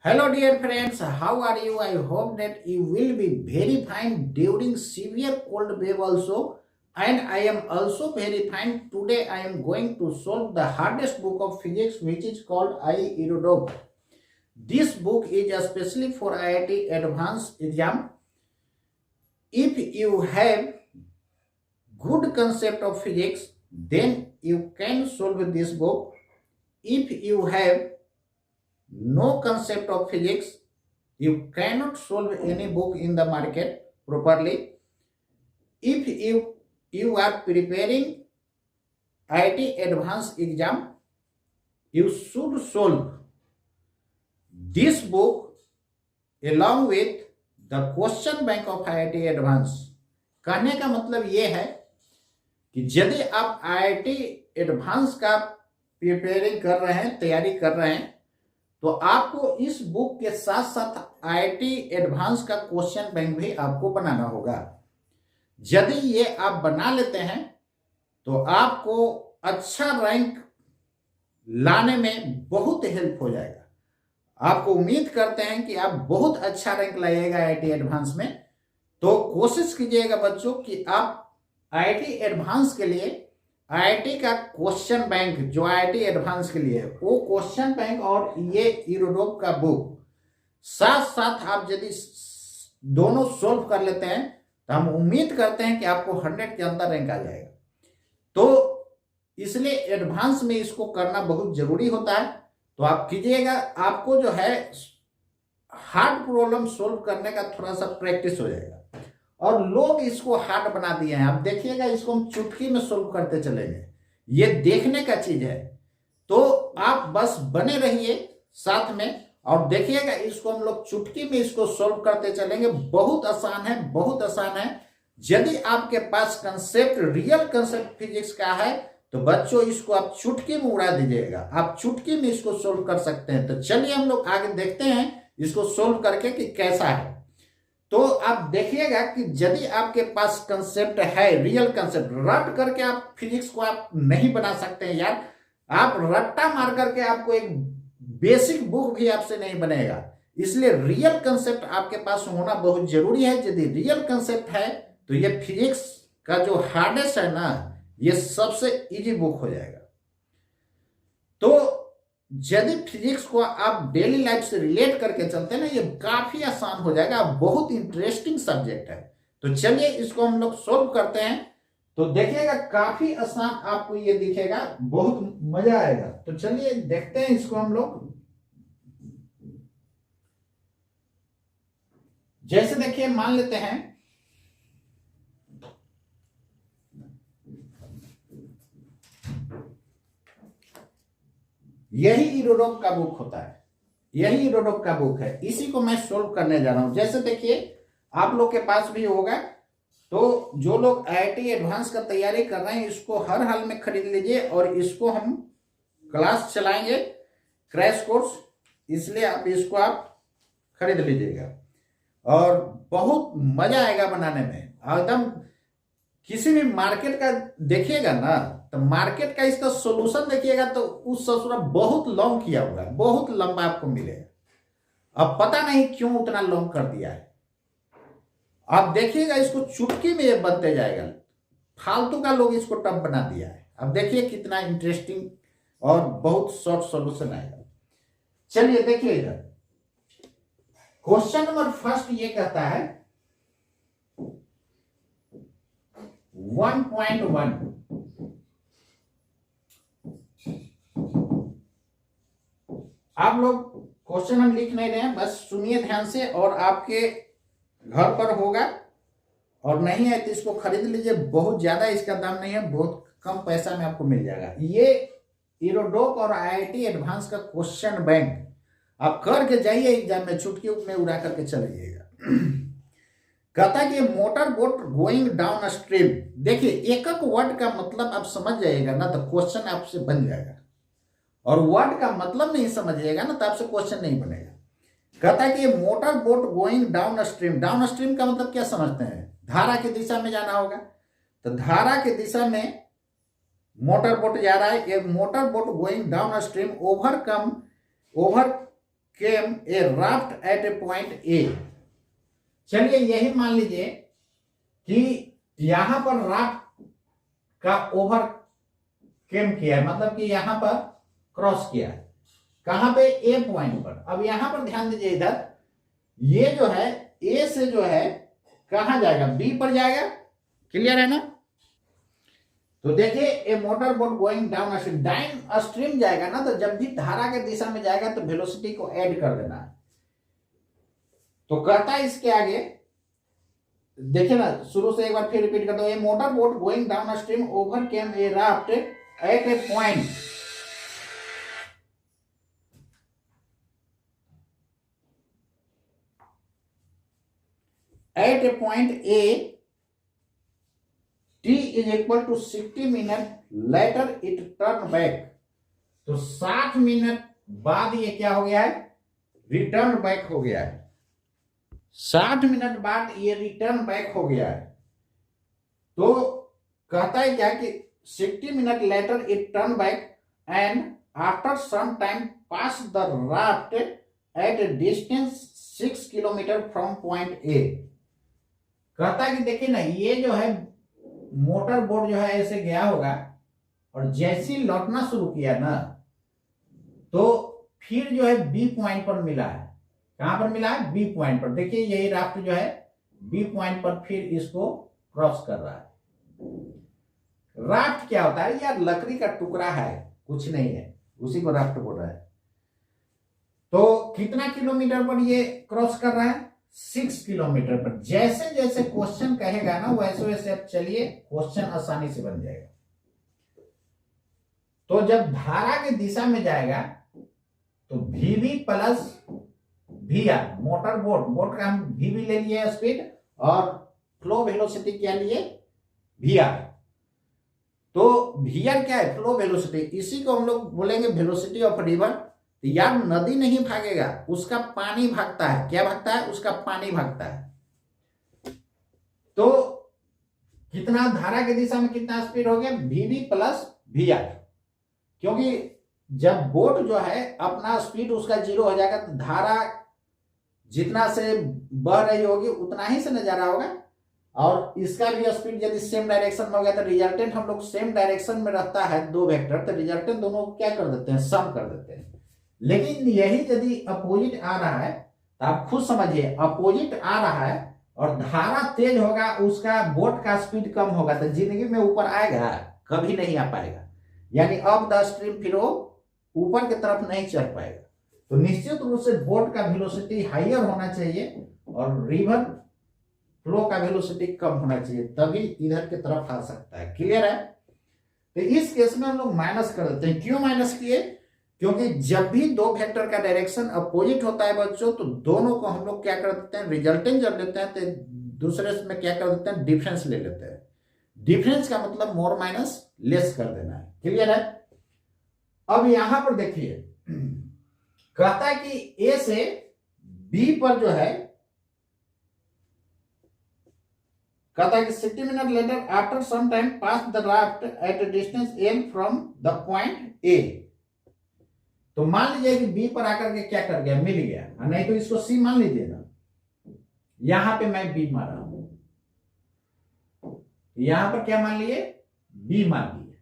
Hello dear friends, how are you? I hope that you will be very fine during severe cold wave also. And I am also very fine. Today I am going to solve the hardest book of physics which is called IERODOC. This book is especially for IIT advanced exam. If you have good concept of physics, then you can solve this book. If you have no concept of physics, you cannot solve any book in the market properly. If you are preparing IIT advanced exam, you should solve this book along with the question bank of IIT advanced. कहने का मतलब ये है कि यदि आप IIT advance का preparing कर रहे हैं, तैयारी कर रहे हैं, तो आपको इस बुक के साथ साथ IIT एडवांस का क्वेश्चन बैंक भी आपको बनाना होगा। यदि ये आप बना लेते हैं तो आपको अच्छा रैंक लाने में बहुत हेल्प हो जाएगा। आपको उम्मीद करते हैं कि आप बहुत अच्छा रैंक लाइएगा IIT एडवांस में। तो कोशिश कीजिएगा बच्चों कि आप IIT एडवांस के लिए IIT का क्वेश्चन बैंक जो IIT एडवांस के लिए है वो क्वेश्चन बैंक और ये इरोडोक का बुक साथ साथ आप यदि दोनों सोल्व कर लेते हैं तो हम उम्मीद करते हैं कि आपको 100 के अंदर रैंक आ जाएगा। तो इसलिए एडवांस में इसको करना बहुत जरूरी होता है। तो आप कीजिएगा, आपको जो है हार्ड प्रॉब्लम सोल्व करने का थोड़ा सा प्रैक्टिस हो जाएगा। और लोग इसको हार्ड बना दिए हैं। आप देखिएगा, इसको हम चुटकी में सोल्व करते चलेंगे, ये देखने का चीज है। तो आप बस बने रहिए साथ में और देखिएगा, इसको हम लोग चुटकी में इसको सोल्व करते चलेंगे। बहुत आसान है, बहुत आसान है। यदि आपके पास कंसेप्ट रियल कंसेप्ट फिजिक्स का है तो बच्चों इसको आप चुटकी में उड़ा दीजिएगा। आप चुटकी में इसको सोल्व कर सकते हैं। तो चलिए हम लोग आगे देखते हैं इसको सोल्व करके कि कैसा है। तो आप देखिएगा कि यदि आपके पास कंसेप्ट है, रियल कंसेप्ट, रट करके आप फिजिक्स को आप नहीं बना सकते हैं यार। आप रट्टा मार करके आपको एक बेसिक बुक भी आपसे नहीं बनेगा। इसलिए रियल कंसेप्ट आपके पास होना बहुत जरूरी है। यदि रियल कंसेप्ट है तो ये फिजिक्स का जो हार्डेस्ट है ना, ये सबसे इजी बुक हो जाएगा। तो यदि फिजिक्स को आप डेली लाइफ से रिलेट करके चलते हैं ना, ये काफी आसान हो जाएगा। बहुत इंटरेस्टिंग सब्जेक्ट है। तो चलिए इसको हम लोग सोल्व करते हैं। तो देखिएगा काफी आसान आपको ये दिखेगा, बहुत मजा आएगा। तो चलिए देखते हैं इसको हम लोग। जैसे देखिए, मान लेते हैं यही इरोडोक का बुक होता है, यही इरोडोक का बुक है। इसी को मैं सोल्व करने जा रहा हूं। जैसे देखिए, आप लोग के पास भी होगा। तो जो लोग IIT एडवांस का तैयारी कर रहे हैं इसको हर हाल में खरीद लीजिए और इसको हम क्लास चलाएंगे, क्रैश कोर्स, इसलिए आप इसको आप खरीद लीजिएगा और बहुत मजा आएगा बनाने में। एकदम किसी भी मार्केट का देखिएगा ना, तो मार्केट का इसका सॉल्यूशन देखिएगा तो उस ससुरा बहुत लॉन्ग किया हुआ है, बहुत लंबा आपको मिलेगा। अब पता नहीं क्यों उतना लॉन्ग कर दिया है। आप देखिएगा इसको चुटकी में ये बनते जाएगा। फालतू का लोग इसको टफ बना दिया है। अब देखिए कितना इंटरेस्टिंग और बहुत शॉर्ट सॉल्यूशन आएगा। चलिए देखिएगा, क्वेश्चन नंबर फर्स्ट ये कहता है 1.1 आप लोग क्वेश्चन हम लिख नहीं रहे हैं, बस सुनिए ध्यान से। और आपके घर पर होगा और नहीं है तो इसको खरीद लीजिए। बहुत ज्यादा इसका दाम नहीं है, बहुत कम पैसा में आपको मिल जाएगा। ये इरोडोक और IIT एडवांस का क्वेश्चन बैंक आप करके जाइए एग्जाम में, चुटकी में उड़ा करके चलिएगा। कहता है कि motor boat going down stream. देखिए, एक एक वर्ड का मतलब आप समझ जाइएगा ना तो क्वेश्चन आपसे बन जाएगा, और वर्ड का मतलब नहीं समझिएगा ना तो आपसे क्वेश्चन नहीं बनेगा। कहता है कि ये motor boat going down stream. Down stream का मतलब क्या समझते हैं? धारा की दिशा में जाना होगा। तो धारा की दिशा में मोटर बोट जा रहा है। एक motor boat going downstream over came a raft at a point A. चलिए यही मान लीजिए कि यहां पर राफ्ट का ओवर केम किया है, मतलब कि यहां पर क्रॉस किया है, कहां पे, ए पॉइंट पर। अब यहां पर ध्यान दीजिए, इधर ये जो है ए से जो है कहां जाएगा, बी पर जाएगा। क्लियर है ना? तो देखिए a motor boat going downstream जाएगा ना, तो जब भी धारा के दिशा में जाएगा तो वेलोसिटी को ऐड कर देना है। तो कहता है इसके आगे, देखिए ना, शुरू से एक बार फिर रिपीट कर दो। A motor boat going downstream over came a raft at a point A, t is equal to 60 minute later it turn back। तो 60 मिनट बाद ये क्या हो गया है, रिटर्न बैक हो गया है। 60 मिनट बाद ये रिटर्न बैक हो गया है। तो कहता है क्या कि 60 minute later it turn back and after some time pass the raft at a distance 6 kilometre from point A. कहता है कि देखिए ना, ये जो है मोटर बोट जो है ऐसे गया होगा और जैसे ही लौटना शुरू किया ना, तो फिर जो है बी पॉइंट पर मिला है। कहां पर मिला है, बी पॉइंट पर। देखिए यही राफ्ट जो है बी पॉइंट पर फिर इसको क्रॉस कर रहा है। राफ्ट क्या होता है यार, लकड़ी का टुकड़ा है, कुछ नहीं है, उसी को राफ्ट बोल रहा है। तो कितना किलोमीटर पर ये क्रॉस कर रहा है, 6 किलोमीटर पर। जैसे जैसे क्वेश्चन कहेगा ना, वैसे वैसे अब चलिए क्वेश्चन आसानी से बन जाएगा। तो जब धारा की दिशा में जाएगा तो VV plus VR, motor boat का हम VV ले लिए स्पीड, और फ्लो वेलोसिटी क्या लिए, VR। तो VR क्या है, फ्लो वेलोसिटी। इसी को हम लोग बोलेंगे वेलोसिटी ऑफ रिवर। तो यार नदी नहीं भागेगा, उसका पानी भागता है। क्या भागता है, उसका पानी भागता है। तो कितना, धारा की दिशा में कितना स्पीड हो गया, VV प्लस VR। क्योंकि जब बोट जो है अपना स्पीड उसका 0 हो जाएगा, तो धारा जितना से बह रही होगी उतना ही से नजारा होगा, और इसका भी स्पीड यदि सेम डायरेक्शन में हो गया तो रिजल्टेंट हम लोग सेम डायरेक्शन में रहता है, दो वेक्टर, तो रिजल्टेंट दोनों को क्या कर देते हैं, सम कर देते हैं। लेकिन यही यदि अपोजिट आ रहा है तो आप खुद समझिए, अपोजिट आ रहा है और धारा तेज होगा, उसका बोट का स्पीड कम होगा, तो जिंदगी में ऊपर आएगा, कभी नहीं आ पाएगा। यानी अब द स्ट्रीम फिर वो ऊपर की तरफ नहीं चढ़ पाएगा। तो निश्चित रूप से बोट का वेलोसिटी हाइयर होना चाहिए और रिवर फ्लो का वेलोसिटी कम होना चाहिए, तभी इधर की तरफ आ सकता है। क्लियर है? तो इस केस में हम लोग माइनस कर देते हैं। क्यों माइनस किए? क्योंकि जब भी दो वेक्टर का डायरेक्शन अपोजिट होता है बच्चों, तो दोनों को हम लोग क्या कर देते हैं, रिजल्टेंट जब लेते हैं तो दूसरे में क्या कर देते हैं, डिफरेंस ले लेते हैं। डिफरेंस का मतलब मोर माइनस लेस कर देना है। क्लियर है? अब यहां पर देखिए, कहता है कि ए से बी पर जो है, कहता है कि 60 minute later after some time pass the raft at a distance M from the point A. तो मान लीजिए कि बी पर आकर के क्या कर गया, मिल गया, नहीं तो इसको सी मान लीजिए ना। यहां पे मैं बी मान रहा हूं, यहां पर क्या मान लिए, बी मान लिए,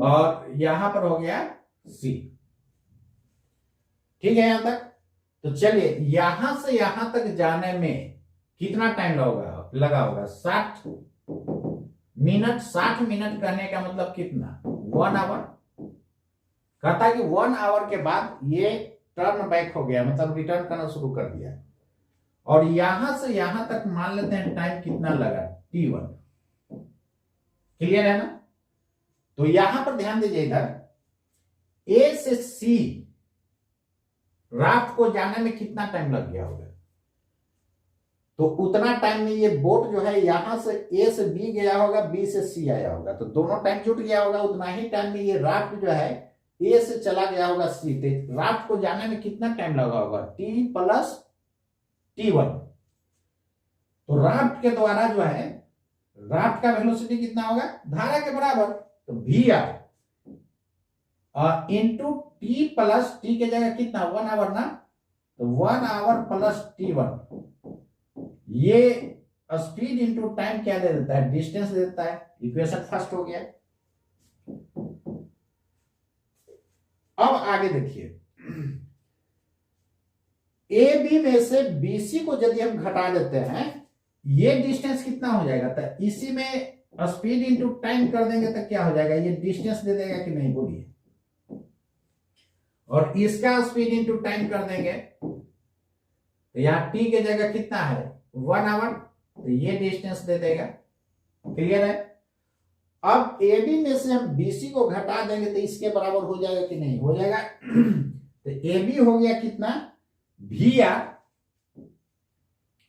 और यहां पर हो गया सी। ठीक है यहां तक? तो चलिए यहां से यहां तक जाने में कितना टाइम लगा होगा, 60 मिनट। 60 मिनट कहने का मतलब कितना, 1 आवर। कहता कि 1 आवर के बाद ये टर्न बैक हो गया, मतलब रिटर्न करना शुरू कर दिया, और यहां से यहां तक मान लेते हैं टाइम कितना लगा, T1। क्लियर है ना? तो यहां पर ध्यान दीजिए, इधर ए से सी राफ्ट को जाने में कितना टाइम लग गया होगा, तो उतना टाइम में ये बोट जो है यहां से ए से बी गया होगा, बी से सी आया होगा, तो दोनों टाइम जुट गया होगा। उतना ही टाइम में ये राफ्ट जो है ए से चला गया होगा सी, तो राफ्ट को जाने में कितना टाइम लगा होगा, T प्लस T1। तो राफ्ट के द्वारा जो है, राफ्ट का वेलोसिटी कितना होगा, धारा के बराबर, तो VR। Into T plus T के जगह कितना 1 आवर ना, तो 1 आवर प्लस T1, ये स्पीड इंटू टाइम क्या दे देता है, डिस्टेंस दे देता है। इक्वेशन फर्स्ट हो गया। अब आगे देखिए, ए बी में से बीसी को यदि हम घटा देते हैं, ये डिस्टेंस कितना हो जाएगा, तो इसी में स्पीड इंटू टाइम कर देंगे तो क्या हो जाएगा, ये डिस्टेंस दे देगा कि नहीं बोलिए, और इसका स्पीड इंटू टाइम कर देंगे तो यहां टी के जगह कितना है 1 आवर, तो ये डिस्टेंस दे देगा। क्लियर है। अब ए बी में से हम बीसी को घटा देंगे तो इसके बराबर हो जाएगा कि नहीं, हो जाएगा। तो ए बी हो गया कितना, V R,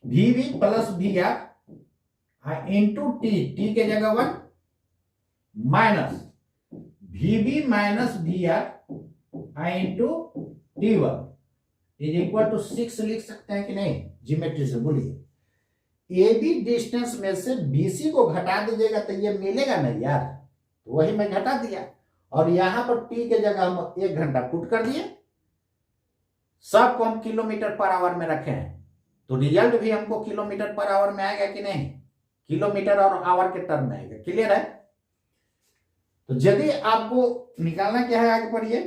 V B plus V R into T, T के जगह 1 minus V B minus V R into T1 is equal to 6 लिख सकते हैं कि नहीं ज्योमेट्री से, बोलिए। ए बी डिस्टेंस में से बीसी को घटा दीजिएगा तो ये मिलेगा नहीं यार, तो वही मैं घटा दिया, और यहां पर टी के जगह हम 1 घंटा पुट कर दिए, सबको हम किलोमीटर पर आवर में रखे हैं, तो रिजल्ट भी हमको किलोमीटर पर आवर में आएगा कि नहीं, किलोमीटर और आवर के टर्म में आएगा। क्लियर है। तो यदि आपको निकालना क्या है, आगे पढ़िए।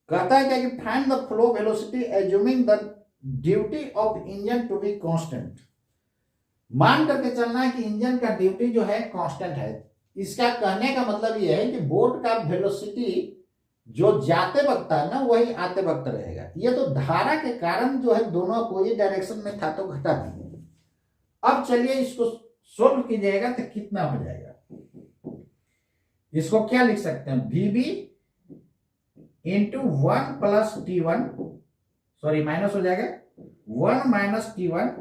कहता है क्या कि find the flow velocity assuming the duty of engine to be constant. मान करके चलना है कि इंजन का ड्यूटी जो है कांस्टेंट है। इसका कहने का मतलब यह है कि बोट का वेलोसिटी जो जाते वक्त है ना वही आते वक्त रहेगा। ये तो धारा के कारण जो है दोनों को ये डायरेक्शन में था तो घटा दिए। अब चलिए इसको सोल्व कीजिएगा तो कितना हो जाएगा। इसको क्या लिख सकते हैं, Vb into 1 plus T1, sorry minus हो जाएगा 1 माइनस T1,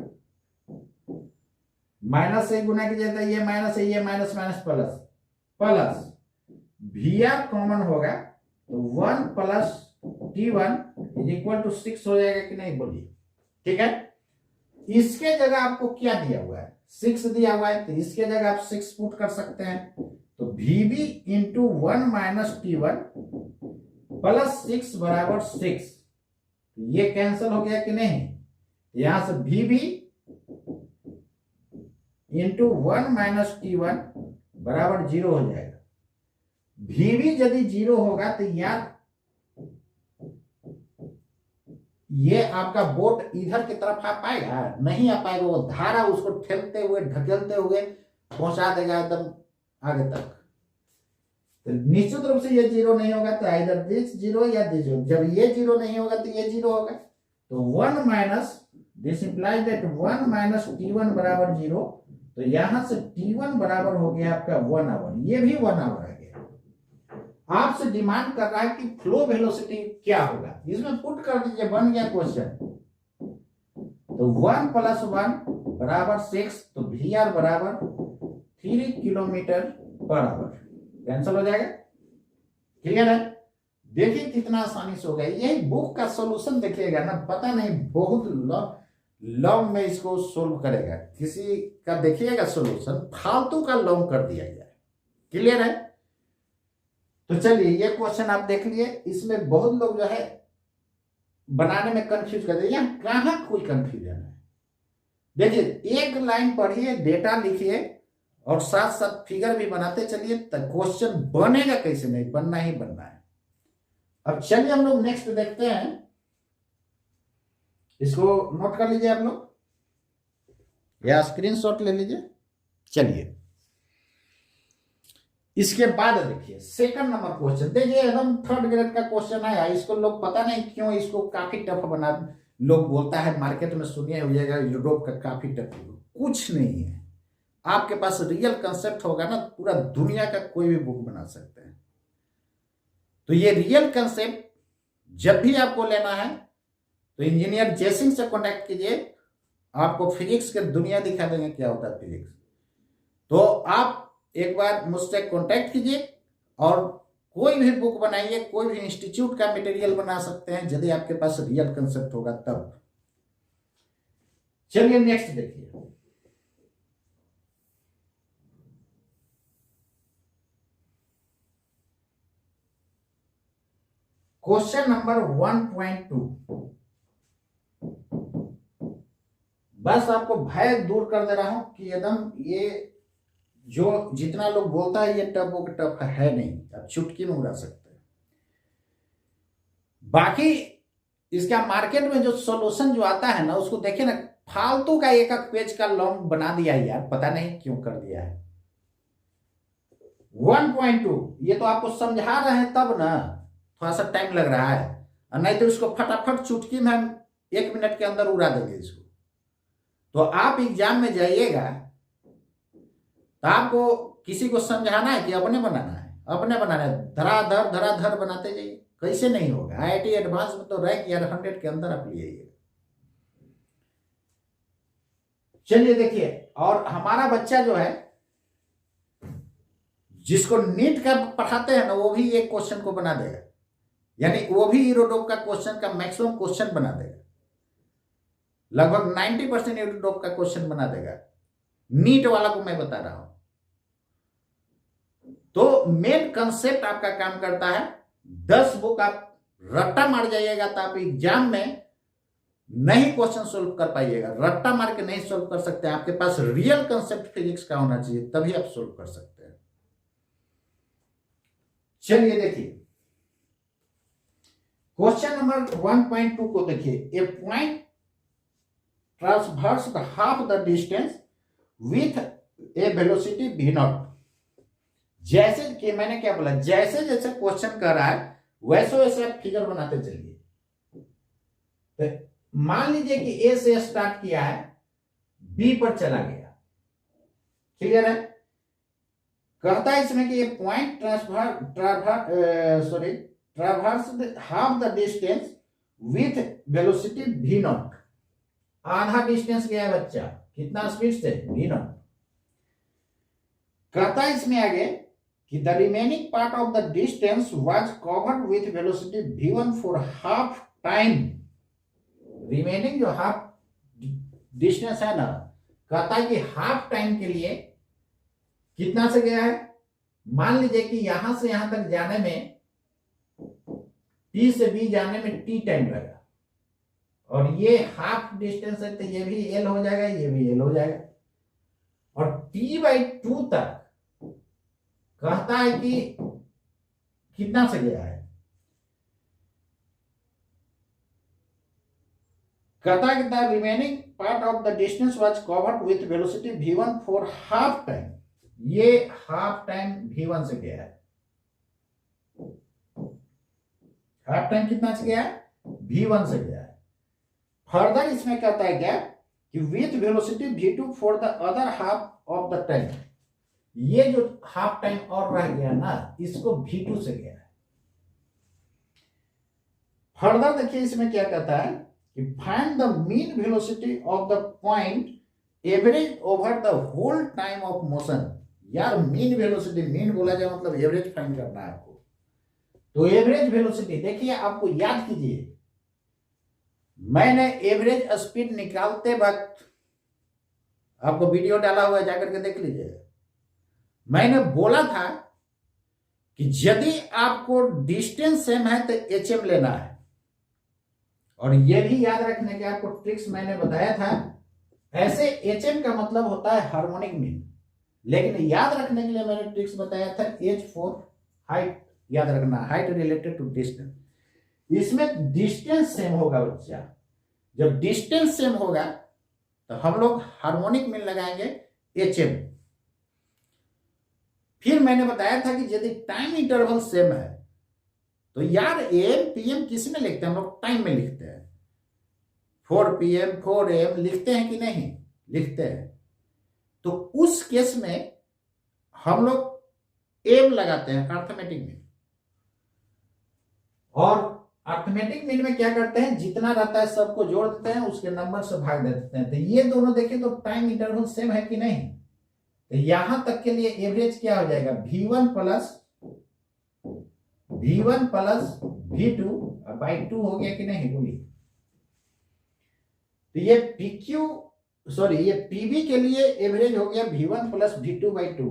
माइनस से गुना कीजिए तो ये माइनस है, ये minus minus plus plus Vr common होगा तो 1 plus T1 is equal to 6 हो जाएगा कि नहीं बोलिए। ठीक है। इसके जगह आपको क्या दिया हुआ है, 6 दिया हुआ है, तो इसके जगह आप 6 पुट कर सकते हैं। तो Vb into 1 minus T1 plus 6 बराबर 6, ये कैंसिल हो गया कि नहीं। यहां से Vb इंटू 1 माइनस T1 बराबर 0 हो जाएगा। Vb यदि 0 होगा तो यार ये आपका बोट इधर की तरफ आ पाएगा, नहीं आ पाएगा। वो धारा उसको ठेलते हुए ढकेलते हुए पहुंचा देगा एकदम आगे तक। तो निश्चित रूप से ये 0 नहीं होगा, तो इधर दिस 0 या दिस 0। जब ये 0 नहीं होगा तो ये 0 होगा। तो 1 minus this implies that 1 minus T1 बराबर 0। तो यहां से T1 बराबर हो गया आपका 1 आवर, ये भी 1 आवर आ गया। आपसे डिमांड कर रहा है कि फ्लो वेलोसिटी क्या होगा, इसमें पुट कर दीजिए, बन गया क्वेश्चन। तो 1 प्लस 1 बराबर 6, तो Vr बराबर 3 किलोमीटर पर आवर, कैंसिल हो जाएगा। क्लियर है। देखिए कितना आसानी से हो गया। यही बुक का सॉल्यूशन देखिएगा ना, पता नहीं बहुत लॉन्ग में इसको सोल्व करेगा, किसी का देखिएगा सॉल्यूशन फालतू का लॉन्ग कर दिया गया। क्लियर है। तो चलिए ये क्वेश्चन आप देख लिए। इसमें बहुत लोग जो है बनाने में कंफ्यूज कर दिए, यहाँ कहाँ कोई कंफ्यूजन है। देखिए एक लाइन पढ़िए, डेटा लिखिए और साथ साथ फिगर भी बनाते चलिए, तो क्वेश्चन बनेगा कैसे नहीं, बनना ही बनना है। अब चलिए हम लोग नेक्स्ट देखते हैं। इसको नोट कर लीजिए आप लोग या स्क्रीनशॉट ले लीजिए। चलिए इसके बाद देखिए सेकंड नंबर क्वेश्चन। देखिए एकदम 3rd ग्रेड का क्वेश्चन है। इसको लोग पता नहीं क्यों इसको काफी टफ बना, लोग बोलता है मार्केट में सुनिए होइएगा यूरोप का काफी टफ। कुछ नहीं है, आपके पास रियल कंसेप्ट होगा ना, पूरा दुनिया का कोई भी बुक बना सकते हैं। तो ये रियल कंसेप्ट जब भी आपको लेना है तो इंजीनियर जयसिंह से कॉन्टेक्ट कीजिए, आपको फिजिक्स के दुनिया दिखा देंगे क्या होता है फिजिक्स। तो आप एक बार मुझसे कांटेक्ट कीजिए और कोई भी बुक बनाइए, कोई भी इंस्टीट्यूट का मटेरियल बना सकते हैं यदि आपके पास रियल कंसेप्ट होगा तब। चलिए नेक्स्ट देखिए। Question number 1.2। बस आपको भय दूर कर दे रहा हूं कि एकदम ये जो जितना लोग बोलता है ये टफ वो टफ है नहीं, आप चुटकी में उड़ा सकते हैं। बाकी इसका मार्केट में जो सॉल्यूशन जो आता है ना उसको देखिए ना, फालतू का एक एक पेज का लॉन्ग बना दिया है यार, पता नहीं क्यों कर दिया है। 1.2 ये तो आपको समझा रहे हैं तब ना थोड़ा सा टाइम लग रहा है, और नहीं तो इसको फटाफट चुटकी में हम 1 मिनट के अंदर उड़ा देंगे इसको। तो आप एग्जाम में जाइएगा तो आपको किसी को समझाना है कि अपने बनाना है, अपने बनाना है, धराधर बनाते जाइए, कैसे नहीं होगा। IIT एडवांस में तो रैंक यार 100 के अंदर आप लिए। चलिए देखिए, और हमारा बच्चा जो है जिसको नीट का पढ़ाते हैं ना वो भी एक क्वेश्चन को बना देगा, यानी वो भी यूरोडोप का क्वेश्चन का मैक्सिमम क्वेश्चन बना देगा, लगभग 90% यूरोडोप का क्वेश्चन बना देगा। नीट वाला को मैं बता रहा हूं। तो मेन कंसेप्ट आपका काम करता है, 10 बुक आप रट्टा मार जाइएगा तो आप एग्जाम में नहीं क्वेश्चन सोल्व कर पाइएगा। रट्टा मार के नहीं सोल्व कर सकते, आपके पास रियल कंसेप्ट फिजिक्स का होना चाहिए, तभी आप सोल्व कर सकते हैं। चलिए देखिए क्वेश्चन नंबर 1.2 को देखिए। A point transverse the half the distance with a velocity v0। जैसे कि मैंने क्या बोला, जैसे जैसे क्वेश्चन कर रहा है वैसे वैसे आप फिगर बनाते चलिए। तो मान लीजिए कि ए से स्टार्ट किया है, बी पर चला गया, क्लियर है। कहता है इसमें कि ये point traverse half the distance with velocity v0। आधा डिस्टेंस गया है बच्चा, कितना स्पीड से, v0। कहता है इसमें आगे कि the remaining part of the distance was covered with velocity v1 for half time. Remaining जो हाफ डिस्टेंस है ना, कहता है कि हाफ टाइम के लिए कितना से गया है। मान लीजिए कि यहां से यहां तक जाने में T से B जाने में T टाइम लगा, और ये हाफ डिस्टेंस है तो ये भी L हो जाएगा, ये भी L हो जाएगा, और T/2 तक कहता है कि कितना से गया है। कहता है कि the remaining part of the distance was covered with velocity v1 for half time. ये हाफ टाइम v1 से गया है। हाफ टाइम कितना से गया है, v1 से गया है। फर्दर इसमें कहता है क्या कि with velocity v2 for the other half of the time. ये जो हाफ टाइम और रह गया ना, इसको v2 से गया है। फर्दर देखिए इसमें क्या कहता है कि find the mean velocity of the point average over the whole time of motion. यार मीन वेलोसिटी, मीन बोला जाए मतलब एवरेज फाइंड करना है आपको। तो एवरेज वेलोसिटी देखिए, आपको याद कीजिए, मैंने एवरेज स्पीड निकालते वक्त आपको वीडियो डाला हुआ है, जाकर के देख लीजिए। मैंने बोला था कि यदि आपको डिस्टेंस सेम है तो HM लेना है, और यह भी याद रखने के आपको ट्रिक्स मैंने बताया था। ऐसे HM का मतलब होता है हार्मोनिक मीन, लेकिन याद रखने के लिए मैंने ट्रिक्स बताया था H फॉर हाइट, याद रखना, हाइट रिलेटेड टू डिस्टेंस। इसमें डिस्टेंस सेम होगा बच्चा। जब डिस्टेंस सेम होगा तो हम लोग हार्मोनिक मीन लगाएंगे HM। फिर मैंने बताया था कि यदि टाइम इंटरवल सेम है तो यार AM PM किस में लिखते हैं, हम लोग टाइम में लिखते हैं। 4 PM 4 AM लिखते हैं कि नहीं, लिखते हैं। तो उस केस में हम लोग एम लगाते हैं अर्थमेटिक मीन, और अर्थमेटिक मीन में क्या करते हैं, जितना रहता है सबको जोड़ देते हैं, उसके नंबर से भाग देते हैं। तो ये दोनों देखें तो टाइम इंटरवल सेम है कि नहीं। तो यहां तक के लिए एवरेज क्या हो जाएगा, V1 प्लस V2 बाई 2 हो गया कि नहीं, बोलिए। तो ये PB के लिए एवरेज हो गया V1 प्लस V2 बाई 2।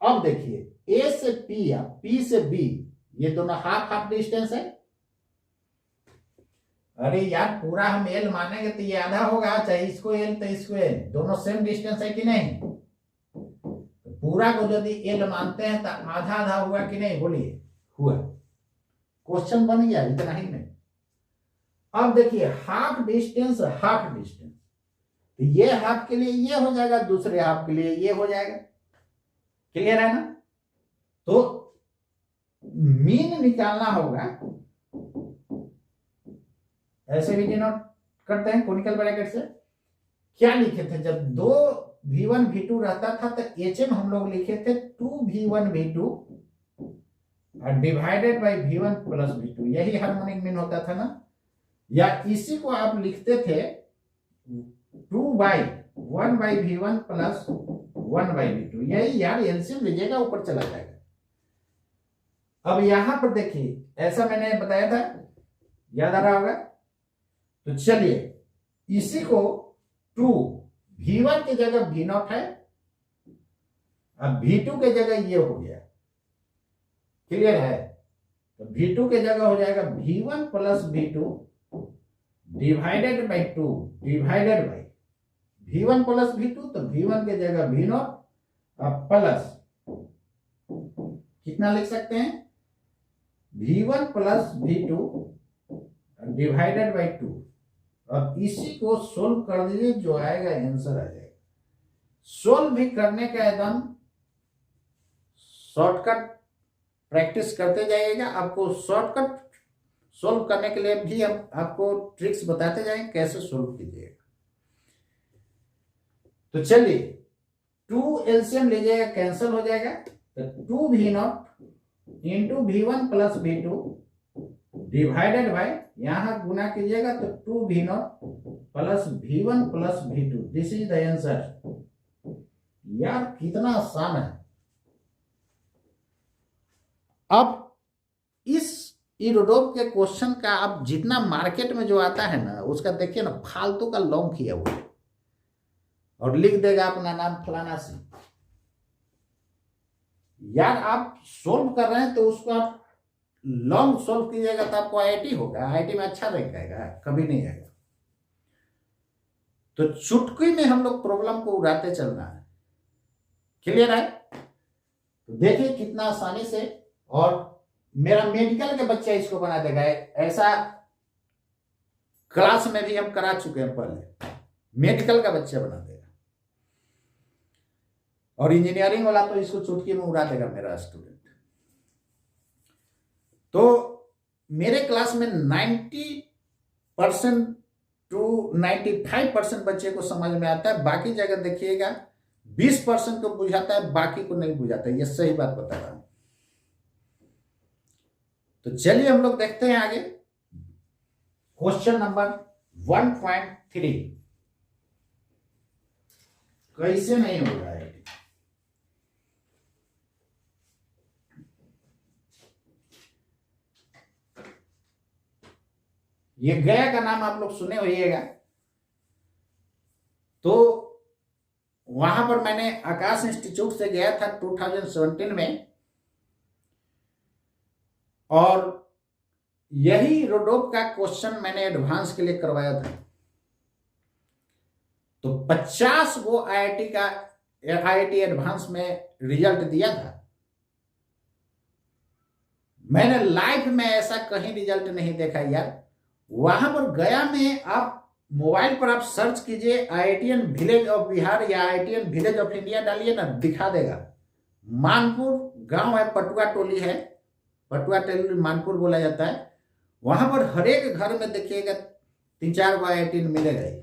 अब देखिए A से P या P से B, ये दोनों हाफ हाफ डिस्टेंस है, अरे यार पूरा हम एल मानेंगे तो ये आधा होगा, चाहे इसको एल तो इसको एल, दोनों सेम डिस्टेंस है कि नहीं? तो पूरा को यदि एल मानते हैं तो आधा आधा हुआ कि नहीं, बोलिए? हुआ। क्वेश्चन बन गया, इतना ही नहीं। अब देखिए हाफ डिस्टेंस हाफ डिस्टेंस, तो ये हाफ के लिए ये हो जाएगा, दूसरे हाफ के लिए ये हो जाएगा। क्लियर है ना? तो मीन निकालना होगा, ऐसे भी डिनोट करते हैं कोनिकल ब्रैकेट से। क्या लिखे थे जब दो v1 v2 रहता था तो HM हम लोग लिखे थे 2v1 v2 divided by v1 plus v2, यही हार्मोनिक मीन होता था ना। या इसी को आप लिखते थे 2/1/v1 प्लस 1/v2, यही यार एलसीएम लीजिएगा ऊपर चला जाएगा। अब यहां पर देखिए ऐसा मैंने बताया था, याद आ रहा होगा? तो चलिए इसी को 2v1 की जगह v0 है, अब v2 के जगह ये हो गया। क्लियर है? तो v2 के जगह हो जाएगा v1 plus v2 divided by 2 divided by v1 plus v2, तो v1 के जगह v0 प्लस कितना लिख सकते हैं, v1 plus v2 divided by 2। अब इसी को सोल्व कर दीजिए, जो आएगा आंसर आ जाएगा। सोल्व भी करने का एकदम शॉर्टकट प्रैक्टिस करते जाइएगा, आपको शॉर्टकट सोल्व करने के लिए भी हम आपको ट्रिक्स बताते जाएंगे कैसे सोल्व कीजिएगा। तो चलिए 2 एलसीएम लीजिएगा, कैंसिल हो जाएगा, तो 2v0 into v1 plus v2 divided by, यहां गुना कीजिएगा तो 2v0 plus v1 plus v2, this is the answer. यार कितना आसान है। अब इस इरोडोव के क्वेश्चन का आप जितना मार्केट में जो आता है ना, उसका देखिए ना फालतू का लॉन्ग किया हुआ है और लिख देगा अपना नाम फलाना से। यार आप सोल्व कर रहे हैं तो उसको आप लॉन्ग सोल्व कीजिएगा तो आपको आईआईटी होगा, आईआईटी में अच्छा रैंक आएगा, कभी नहीं आएगा। तो चुटकी में हम लोग प्रॉब्लम को उड़ाते चलना है। क्लियर है? तो देखिए कितना आसानी से, और मेरा मेडिकल के बच्चा इसको बना देगा। ऐसा क्लास में भी हम करा चुके हैं पहले, मेडिकल का बच्चा बना देगा। और इंजीनियरिंग वाला तो इसको चुटकी में उड़ा देगा मेरा स्टूडेंट। तो मेरे क्लास में 90% टू 95% बच्चे को समझ में आता है, बाकी जगह देखिएगा 20% को बुझाता है, बाकी को नहीं बुझाता है। ये सही बात बता रहा हूं। तो चलिए हम लोग देखते हैं आगे क्वेश्चन नंबर 1.3 कैसे नहीं हो रहा है। ये गया का नाम आप लोग सुने होइएगा। तो वहां पर मैंने आकाश इंस्टीट्यूट से गया था 2017 में, और यही रोडोप का क्वेश्चन मैंने एडवांस के लिए करवाया था। तो 50 वो आईआईटी का आईआईटी एडवांस में रिजल्ट दिया था। मैंने लाइफ में ऐसा कहीं रिजल्ट नहीं देखा यार। वहां पर गया में आप मोबाइल पर आप सर्च कीजिए आईआईटीएन विलेज ऑफ बिहार या आईआईटीएन विलेज ऑफ इंडिया डालिए ना, दिखा देगा। मानपुर गांव है, पटुआ टोली है, पटुआ टोली मानपुर बोला जाता है। वहां पर हर एक घर में देखिएगा 3-4 गो आईआईटीएन मिलेगा ही।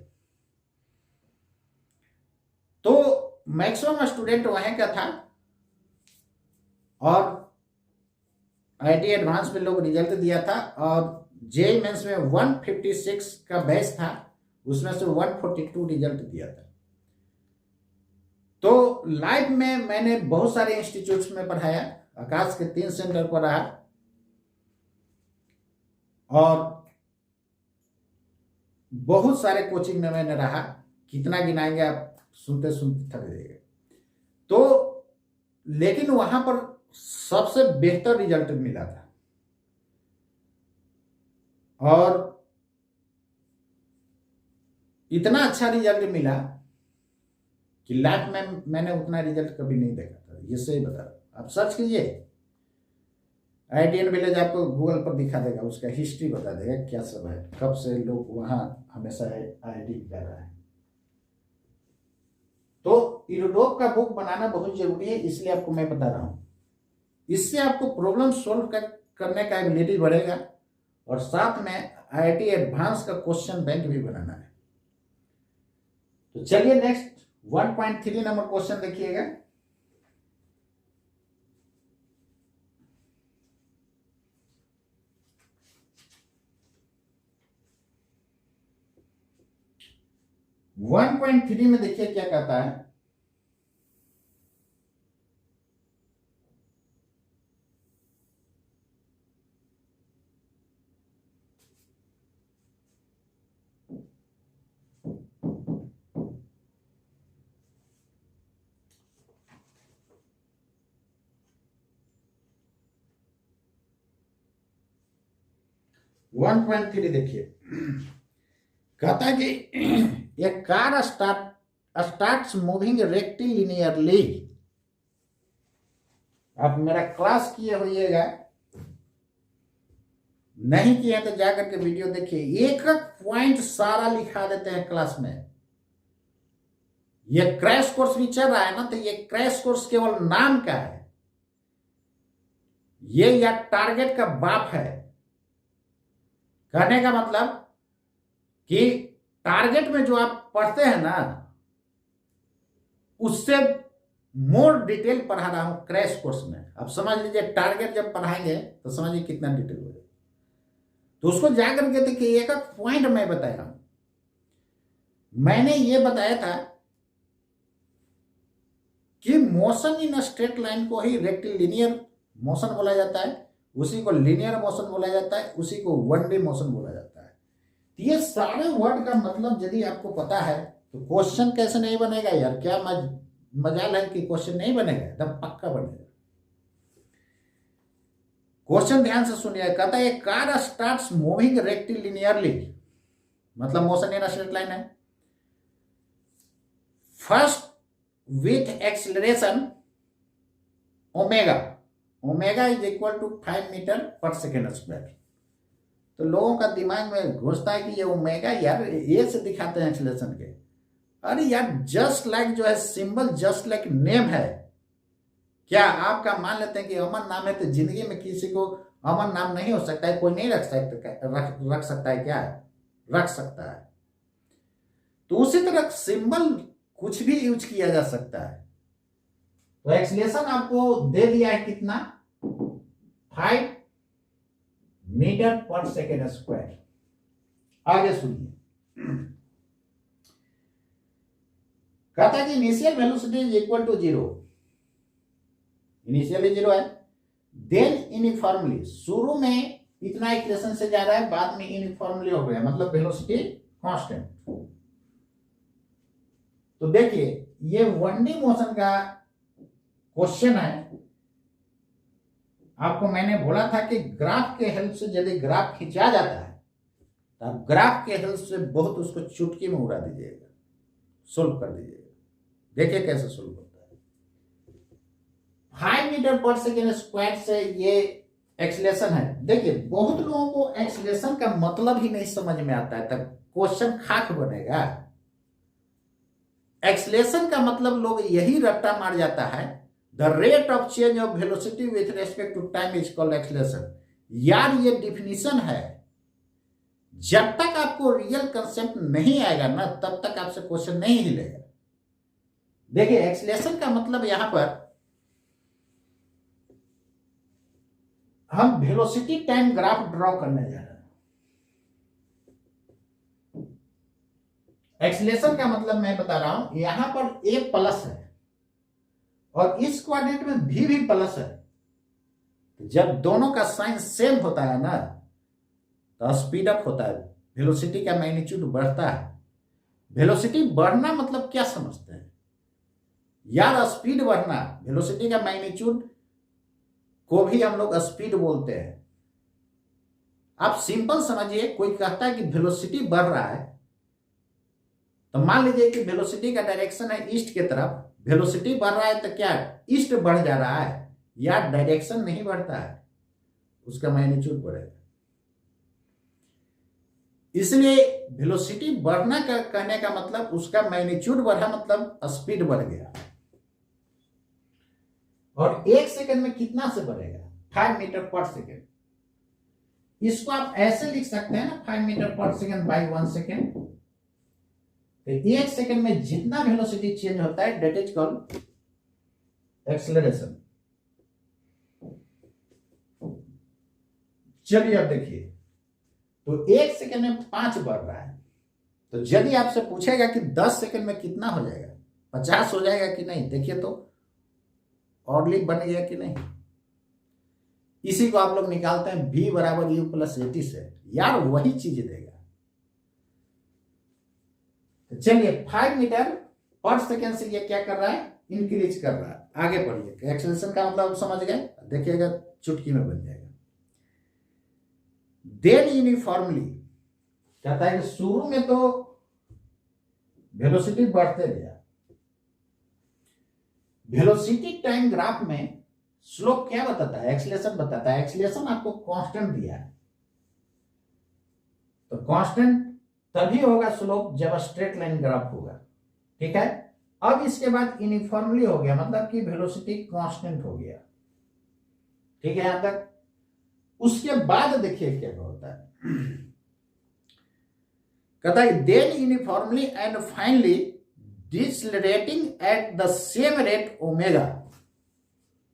तो मैक्सिमम स्टूडेंट वहीं का था, और आईआईटी एडवांस में लोग रिजल्ट दिया था, और जेईई मेंस में 156 का बैच था, उसमें से 142 रिजल्ट दिया था। तो लाइफ में मैंने बहुत सारे इंस्टीट्यूट्स में पढ़ाया, आकाश के 3 सेंटर पर रहा, और बहुत सारे कोचिंग में मैंने रहा। कितना गिनाएंगे आप, सुनते सुनते थक जाएंगे। तो लेकिन वहां पर सबसे बेहतर रिजल्ट मिला था, और इतना अच्छा रिजल्ट मिला कि लाइफ में मैंने उतना रिजल्ट कभी नहीं देखा था, ये सही बता रहा हूं। आप सर्च कीजिए, IITN विलेज आपको गूगल पर दिखा देगा, उसका हिस्ट्री बता देगा क्या सब है, कब से लोग वहां हमेशा IIT कर रहा है। तो यूरोप का बुक बनाना बहुत जरूरी है, इसलिए आपको मैं बता रहा हूं। इससे आपको प्रॉब्लम सोल्व करने का एबिलिटी बढ़ेगा, और साथ में IIT एडवांस का क्वेश्चन बैंक भी बनाना है। तो चलिए नेक्स्ट 1.3 नंबर क्वेश्चन देखिएगा। वन पॉइंट थ्री में देखिए क्या कहता है। 1.3 देखिए, कहता है कि ए कार स्टार्ट्स मूविंग रेक्टिलिनियरली। आप मेरा क्लास किए होइएगा, नहीं किए तो जाकर के वीडियो देखिए, एक एक पॉइंट सारा लिखा देते हैं क्लास में। ये क्रैश कोर्स भी चल रहा है ना, तो ये क्रैश कोर्स केवल नाम का है, ये या टारगेट का बाप है। कहने का मतलब कि टारगेट में जो आप पढ़ते हैं ना, उससे मोर डिटेल पढ़ा रहा हूं क्रैश कोर्स में। अब समझ लीजिए, टारगेट जब पढ़ाएंगे तो समझिए कितना डिटेल होगा। तो उसको जाकर के देखिए, एक एक पॉइंट मैं बताया हूं। मैंने ये बताया था कि मोशन इन स्ट्रेट लाइन को ही रेक्टिलिनियर मोशन बोला जाता है, उसी को लीनियर मोशन बोला जाता है, उसी को वन वे मोशन बोला जाता है। तो ये सारे वर्ड का मतलब यदि आपको पता है तो क्वेश्चन कैसे नहीं बनेगा यार? क्या मजाल है कि क्वेश्चन नहीं बनेगा? एकदम पक्का बनेगा। क्वेश्चन ध्यान से सुनिए। कहता है कार स्टार्ट्स मूविंग रेक्टिलिनियरली, मतलब मोशन इन स्ट्रेट लाइन है। First with acceleration omega, omega is equal to 5 metre पर सेकेंड स्क्वायर। तो लोगों का दिमाग में घुसता है कि ये ओमेगा यार ए से दिखाते हैं एक्सीलरेशन के। अरे यार, जस्ट लाइक जो है सिंबल, जस्ट लाइक नेम है। क्या आपका मान लेते हैं कि अमन नाम है तो जिंदगी में किसी को अमन नाम नहीं हो सकता है? कोई नहीं रख सकता है क्या? रख सकता है। तो उसी तरह सिंबल कुछ भी यूज किया जा सकता है। तो एक्सीलरेशन आपको दे दिया है कितना? 5 मीटर पर सेकेंड स्क्वायर। आगे सुनिए, कहता है कि initial velocity is equal to 0, initially 0 है। देन यूनिफॉर्मली, शुरू में इतना इक्वेशन से जा रहा है, बाद में यूनिफॉर्मली हो गया, मतलब वेलोसिटी कांस्टेंट। तो देखिए, ये 1D मोशन का क्वेश्चन है। आपको मैंने बोला था कि ग्राफ के हेल्प से यदि ग्राफ खिंचा जाता है तो आप ग्राफ के हेल्प से बहुत उसको चुटकी में उड़ा दीजिएगा, सोल्व कर दीजिएगा। देखिए कैसे सोल्व होता है। 5 मीटर पर सेकेंड स्क्वायर से ये एक्सीलरेशन है। देखिए, बहुत लोगों को एक्सीलरेशन का मतलब ही नहीं समझ में आता है, तब क्वेश्चन खाक बनेगा। एक्सीलरेशन का मतलब लोग यही रट्टा मार जाता है, the rate of change of velocity with respect to time is called acceleration. यार, ये डिफिनीशन है। जब तक आपको रियल कंसेप्ट नहीं आएगा ना, तब तक आपसे क्वेश्चन नहीं हिलेगा। देखिए, एक्सीलरेशन का मतलब यहां पर हम वेलोसिटी टाइम ग्राफ ड्रॉ करने जा रहे हैं। एक्सीलरेशन का मतलब मैं बता रहा हूं, यहां पर ए प्लस है और इस क्वाड्रेंट में भी प्लस है। जब दोनों का साइन सेम होता है ना, तो स्पीड अप होता है, वेलोसिटी का मैग्नीट्यूड बढ़ता है। वेलोसिटी बढ़ना मतलब क्या समझते हैं यार? स्पीड बढ़ना, वेलोसिटी का मैग्नीट्यूड को भी हम लोग स्पीड बोलते हैं। आप सिंपल समझिए, कोई कहता है कि वेलोसिटी बढ़ रहा है, तो मान लीजिए कि वेलोसिटी का डायरेक्शन है ईस्ट की तरफ, वेलोसिटी बढ़ रहा है तो क्या ईस्ट बढ़ जा रहा है, या डायरेक्शन नहीं बढ़ता है, उसका मैग्नीट्यूड बढ़ेगा। इसलिए वेलोसिटी बढ़ना का कहने का मतलब उसका मैग्नीट्यूड बढ़ा, मतलब स्पीड बढ़ गया। और 1 सेकंड में कितना से बढ़ेगा? 5 मीटर पर सेकंड। इसको आप ऐसे लिख सकते हैं ना, 5 मीटर पर सेकंड बाई 1 सेकंड। तो 1 सेकंड में जितना वेलोसिटी चेंज होता है दैट इज कॉल्ड एक्सेलरेशन। चलिए अब देखिए, तो 1 सेकंड में 5 बढ़ रहा है, तो यदि आपसे पूछेगा कि 10 सेकंड में कितना हो जाएगा, 50 हो जाएगा कि नहीं, देखिए तो ऑडली बन गया कि नहीं। इसी को आप लोग निकालते हैं v बराबर u प्लस एटी से, यार वही चीज देगा। तो चलिए 5 मीटर पर सेकेंड से ये क्या कर रहा है, इंक्रीज कर रहा है। आगे पढ़िए, एक्सेलरेशन का मतलब समझ गए, देखिएगा चुटकी में बन जाएगा। देन यूनिफॉर्मली कहता है कि शुरू में तो वेलोसिटी बढ़ते गया, वेलोसिटी टाइम ग्राफ में स्लोप क्या बताता है, एक्सेलरेशन बताता है। एक्सेलरेशन आपको कांस्टेंट दिया है, तो कांस्टेंट तभी होगा स्लोप जब स्ट्रेट लाइन ग्राफ होगा, ठीक है। अब इसके बाद यूनिफॉर्मली हो गया, मतलब कि वेलोसिटी कांस्टेंट हो गया, ठीक है यहां तक। उसके बाद देखिए क्या होता है, कहता है then uniformly and finally decelerating at the same rate omega,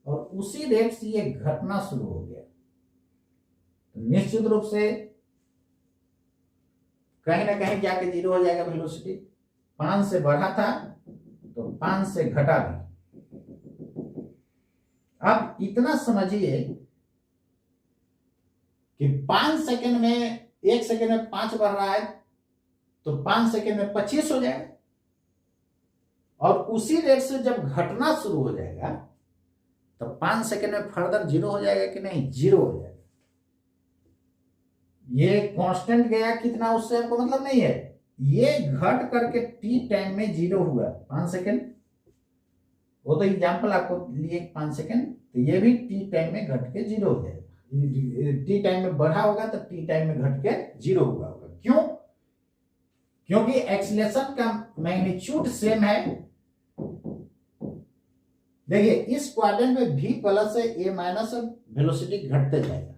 और उसी रेट से ये घटना शुरू हो गया। तो निश्चित रूप से कहीं ना कहीं जाके 0 हो जाएगा वेलोसिटी। 5 से बढ़ा था तो 5 से घटा भी। अब इतना समझिए कि 5 सेकंड में, 1 सेकंड में 5 बढ़ रहा है, तो 5 सेकंड में 25 हो जाएगा। और उसी रेट से जब घटना शुरू हो जाएगा तो 5 सेकंड में फर्दर 0 हो जाएगा कि नहीं, 0 हो जाएगा। ये कांस्टेंट गया कितना, उससे हमको मतलब नहीं है। ये घट करके टी टाइम में 0 हुआ 5 सेकंड, वो तो एग्जांपल आपको लिए 5 सेकंड, तो ये भी टी टाइम में घट के 0 हो जाएगा। टी टाइम में बढ़ा होगा तो टी टाइम में घट के 0 हुआ होगा। क्यों? क्योंकि एक्सेलरेशन का मैग्नीट्यूड सेम है। देखिए इस क्वाड्रेंट में v प्लस है, a माइनस है, वेलोसिटी घटते जाएगा,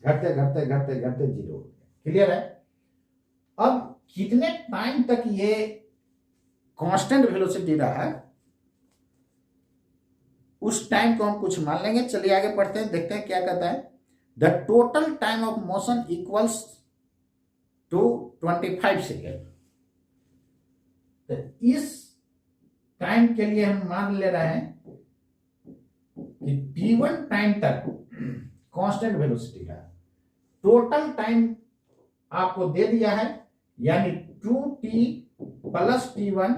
घटते घटते घटते घटते 0 हो गया। क्लियर है? अब कितने टाइम तक ये कांस्टेंट वेलोसिटी रहा है, उस टाइम को हम कुछ मान लेंगे। चलिए आगे पढ़ते हैं, देखते हैं क्या कहता है। The total time of motion equals to 25 second. तो इस टाइम के लिए हम मान ले रहे हैं कि t1 टाइम तक कांस्टेंट वेलोसिटी है। टोटल टाइम आपको दे दिया है, यानी 2t plus t1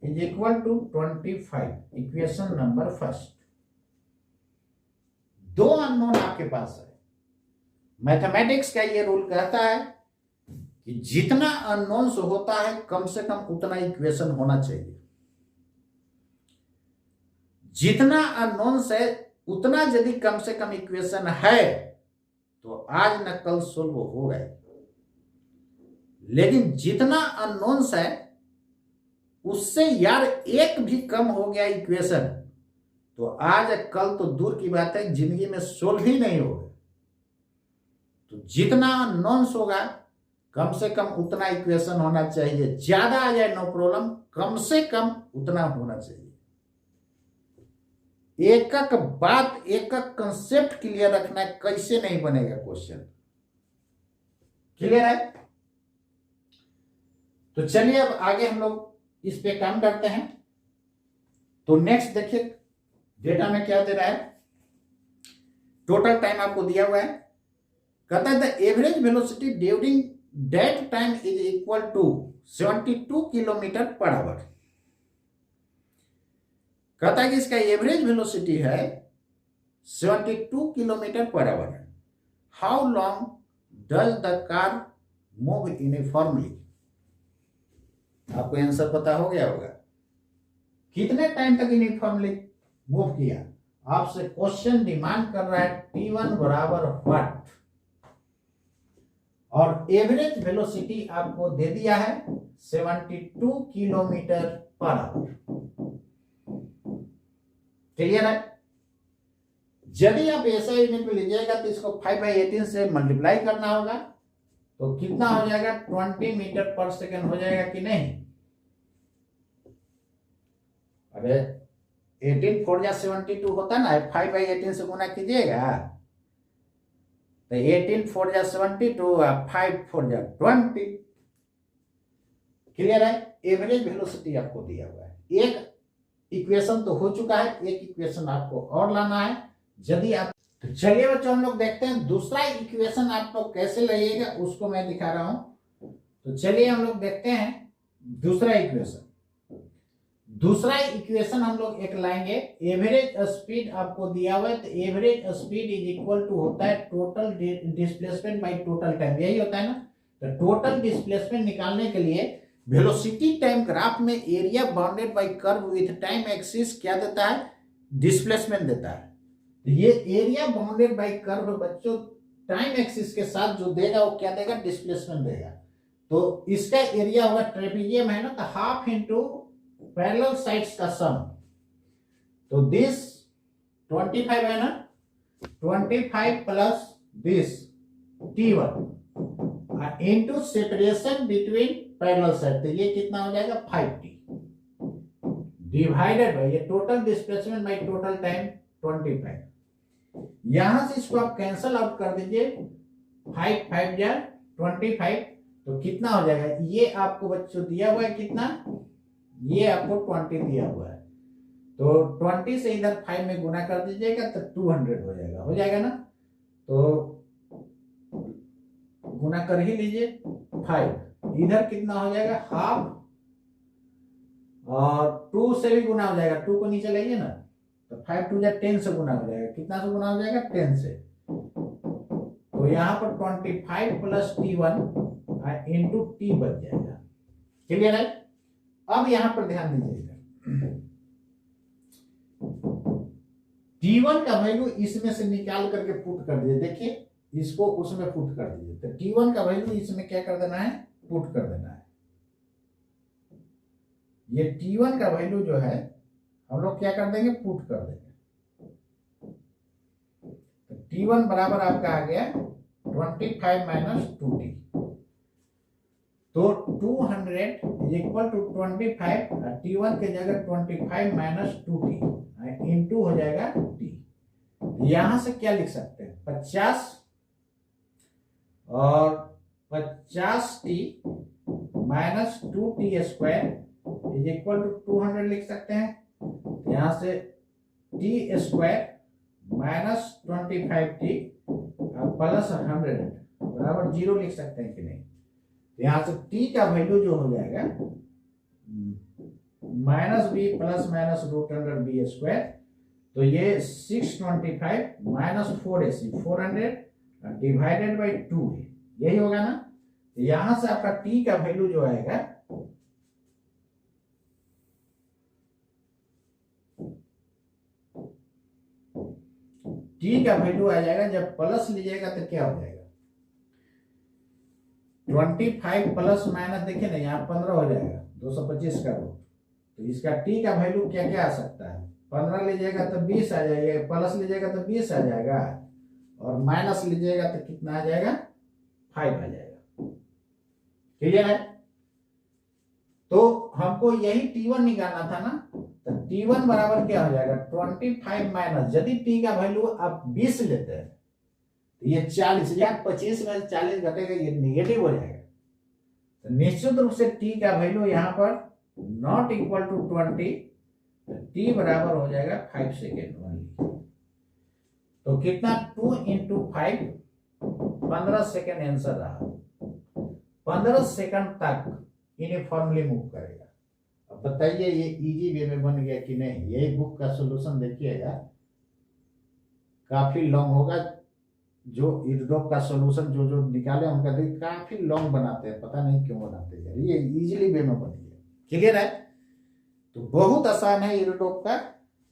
is equal to 25। Equation number first. 2 unknown आपके पास है। मैथमेटिक्स का ये रूल कहता है कि जितना अननोन्स होता है कम से कम उतना इक्वेशन होना चाहिए। जितना अननोन्स है उतना यदि कम से कम इक्वेशन है तो आज न कल सोल्व होगा। लेकिन जितना अननोन्स है उससे यार एक भी कम हो गया इक्वेशन तो आज कल तो दूर की बात है, जिंदगी में सोल्व ही नहीं होगा। तो जितना अननोन्स होगा कम से कम उतना इक्वेशन होना चाहिए। ज्यादा आ जाए नो प्रॉब्लम, कम से कम उतना होना चाहिए। एक एक बात, एक एक कंसेप्ट क्लियर रखना है, कैसे नहीं बनेगा क्वेश्चन। क्लियर है? तो चलिए अब आगे हम लोग इस पे काम करते हैं। तो नेक्स्ट देखिए डेटा में क्या दे रहा है। टोटल टाइम आपको दिया हुआ है, कहता है the average velocity during that time is equal to 72 kilometre पर आवर। कहता है कि इसका एवरेज वेलोसिटी है 72 किलोमीटर पर our. How long does the car move uniformly. आपको आंसर पता हो गया होगा। कितने टाइम तक यूनिफॉर्मली मूव किया? आपसे क्वेश्चन डिमांड कर रहा है T1 बराबर व्हाट, और एवरेज वेलोसिटी आपको दे दिया है 72 किलोमीटर पर आवर। क्लियर है? यदि आप ऐसा यूनिट में लीजिएगा तो इसको 5/18 से मल्टीप्लाई करना होगा, तो कितना हो जाएगा? 20 मीटर पर सेकेंड हो जाएगा कि नहीं? अरे 18 4 या 72 होता ना, 5/18 से गुना कीजिएगा तो 18 4 या 72 और 5 4 या 20। क्लियर है? एवरेज वेलोसिटी आपको दिया हुआ है। एक इक्वेशन तो हो चुका है, एक इक्वेशन आपको और लाना है। यदि आप तो चलिए बच्चों हम लोग देखते हैं दूसरा इक्वेशन आप लोग कैसे लाइएगा, उसको मैं दिखा रहा हूं। तो चलिए हम लोग देखते हैं दूसरा इक्वेशन। दूसरा इक्वेशन हम लोग एक लाएंगे। एवरेज स्पीड आपको दिया हुआ है, तो average speed is equal to होता है total displacement by total time, यही होता है ना। तो टोटल डिस्प्लेसमेंट निकालने के लिए वेलोसिटी टाइम ग्राफ में area bounded by curve with time axis क्या देता है? डिस्प्लेसमेंट देता है। तो ये एरिया बाउंडेड बाय कर्व बच्चों टाइम एक्सिस के साथ जो देगा वो क्या देगा? डिस्प्लेसमेंट देगा। तो इसका एरिया होगा, ट्रेपेजियम है ना, तो हाफ इंटू पैरेलल साइड्स का सम। तो दिस 25 है ना, 25 plus this T1 into separation between parallel side, तो ये कितना हो जाएगा? 5T डिवाइडेड बाय ये total displacement by total time 25। यहां से इसको आप कैंसल आउट कर दीजिए, 5 5 जा 25, तो कितना हो जाएगा? ये आपको बच्चों दिया हुआ है कितना? ये आपको 20 दिया हुआ है, तो 20 से इधर 5 में गुना कर दीजिएगा तो 200 हो जाएगा। हो जाएगा ना? तो गुना कर ही लीजिए 5, इधर कितना हो जाएगा? हाफ, और 2 से भी गुना हो जाएगा, 2 को नीचे लाइए ना, तो 5 2 जा 10 से गुना हो जाएगा। कितना से गुना हो जाएगा? 10 से। तो यहाँ पर 25 प्लस T1 इंटू T बच जाएगा। क्लियर है? अब यहां पर ध्यान दीजिएगा, T1 का वैल्यू इसमें से निकाल करके पुट कर दीजिए। देखिए इसको उसमें पुट कर दीजिए, तो T1 का वैल्यू इसमें क्या कर देना है? पुट कर देना है। ये T1 का वैल्यू जो है हम लोग क्या कर देंगे? पुट कर देंगे। तो T1 बराबर आपका आ गया 25 माइनस 2T, तो 200 इक्वल टू 25, T1 के जगह 25 माइनस 2T इंटू हो जाएगा T। यहां से क्या लिख सकते हैं? 50 और 50T minus 2T square is equal to 200 लिख सकते हैं। यहां से T square minus 25T plus 100 बराबर 0 लिख सकते हैं कि नहीं? यहां से T का वैल्यू जो हो जाएगा minus B plus minus √100 square, तो ये 625 माइनस 4AC 400 डिवाइडेड बाई 2 है, यही होगा ना। तो यहां से आपका T का वैल्यू जो आएगा T का वैल्यू आ जाएगा, जब प्लस लीजिएगा तो क्या हो जाएगा? 25 प्लस माइनस देखिए ना, यहाँ 15 हो जाएगा, 225 का रूट। तो इसका T का वैल्यू क्या क्या आ सकता है? 15 लीजिएगा तो 20 आ जाएगा, प्लस लीजिएगा तो 20 आ जाएगा, और माइनस लीजिएगा तो कितना आ जाएगा? 5 आ जाएगा। क्लियर है? तो हमको यही T1 निकालना था ना, तो T1 बराबर क्या हो जाएगा? 25 माइनस, यदि T का वैल्यू आप 20 लेते हैं तो ये 40, या 25 में 40 घटेगा, ये निगेटिव हो जाएगा। तो निश्चित रूप से T का वैल्यू यहाँ पर नॉट इक्वल टू 20, तो T बराबर हो जाएगा 5 सेकेंड ओनली। तो कितना? 2 इंटू 5, 15 सेकेंड आंसर रहा। 15 सेकंड तक यूनिफॉर्मली मूव करेगा। अब बताइए ये इजी वे में बन गया कि नहीं? यही बुक का सॉल्यूशन देखिएगा, काफी लॉन्ग होगा। जो इर्डोप का सॉल्यूशन जो जो निकाले उनका काफी लॉन्ग बनाते हैं, पता नहीं क्यों बनाते हैं। ये इजीली वे में बन गया। क्लियर है? तो बहुत आसान है यूरोटॉप का।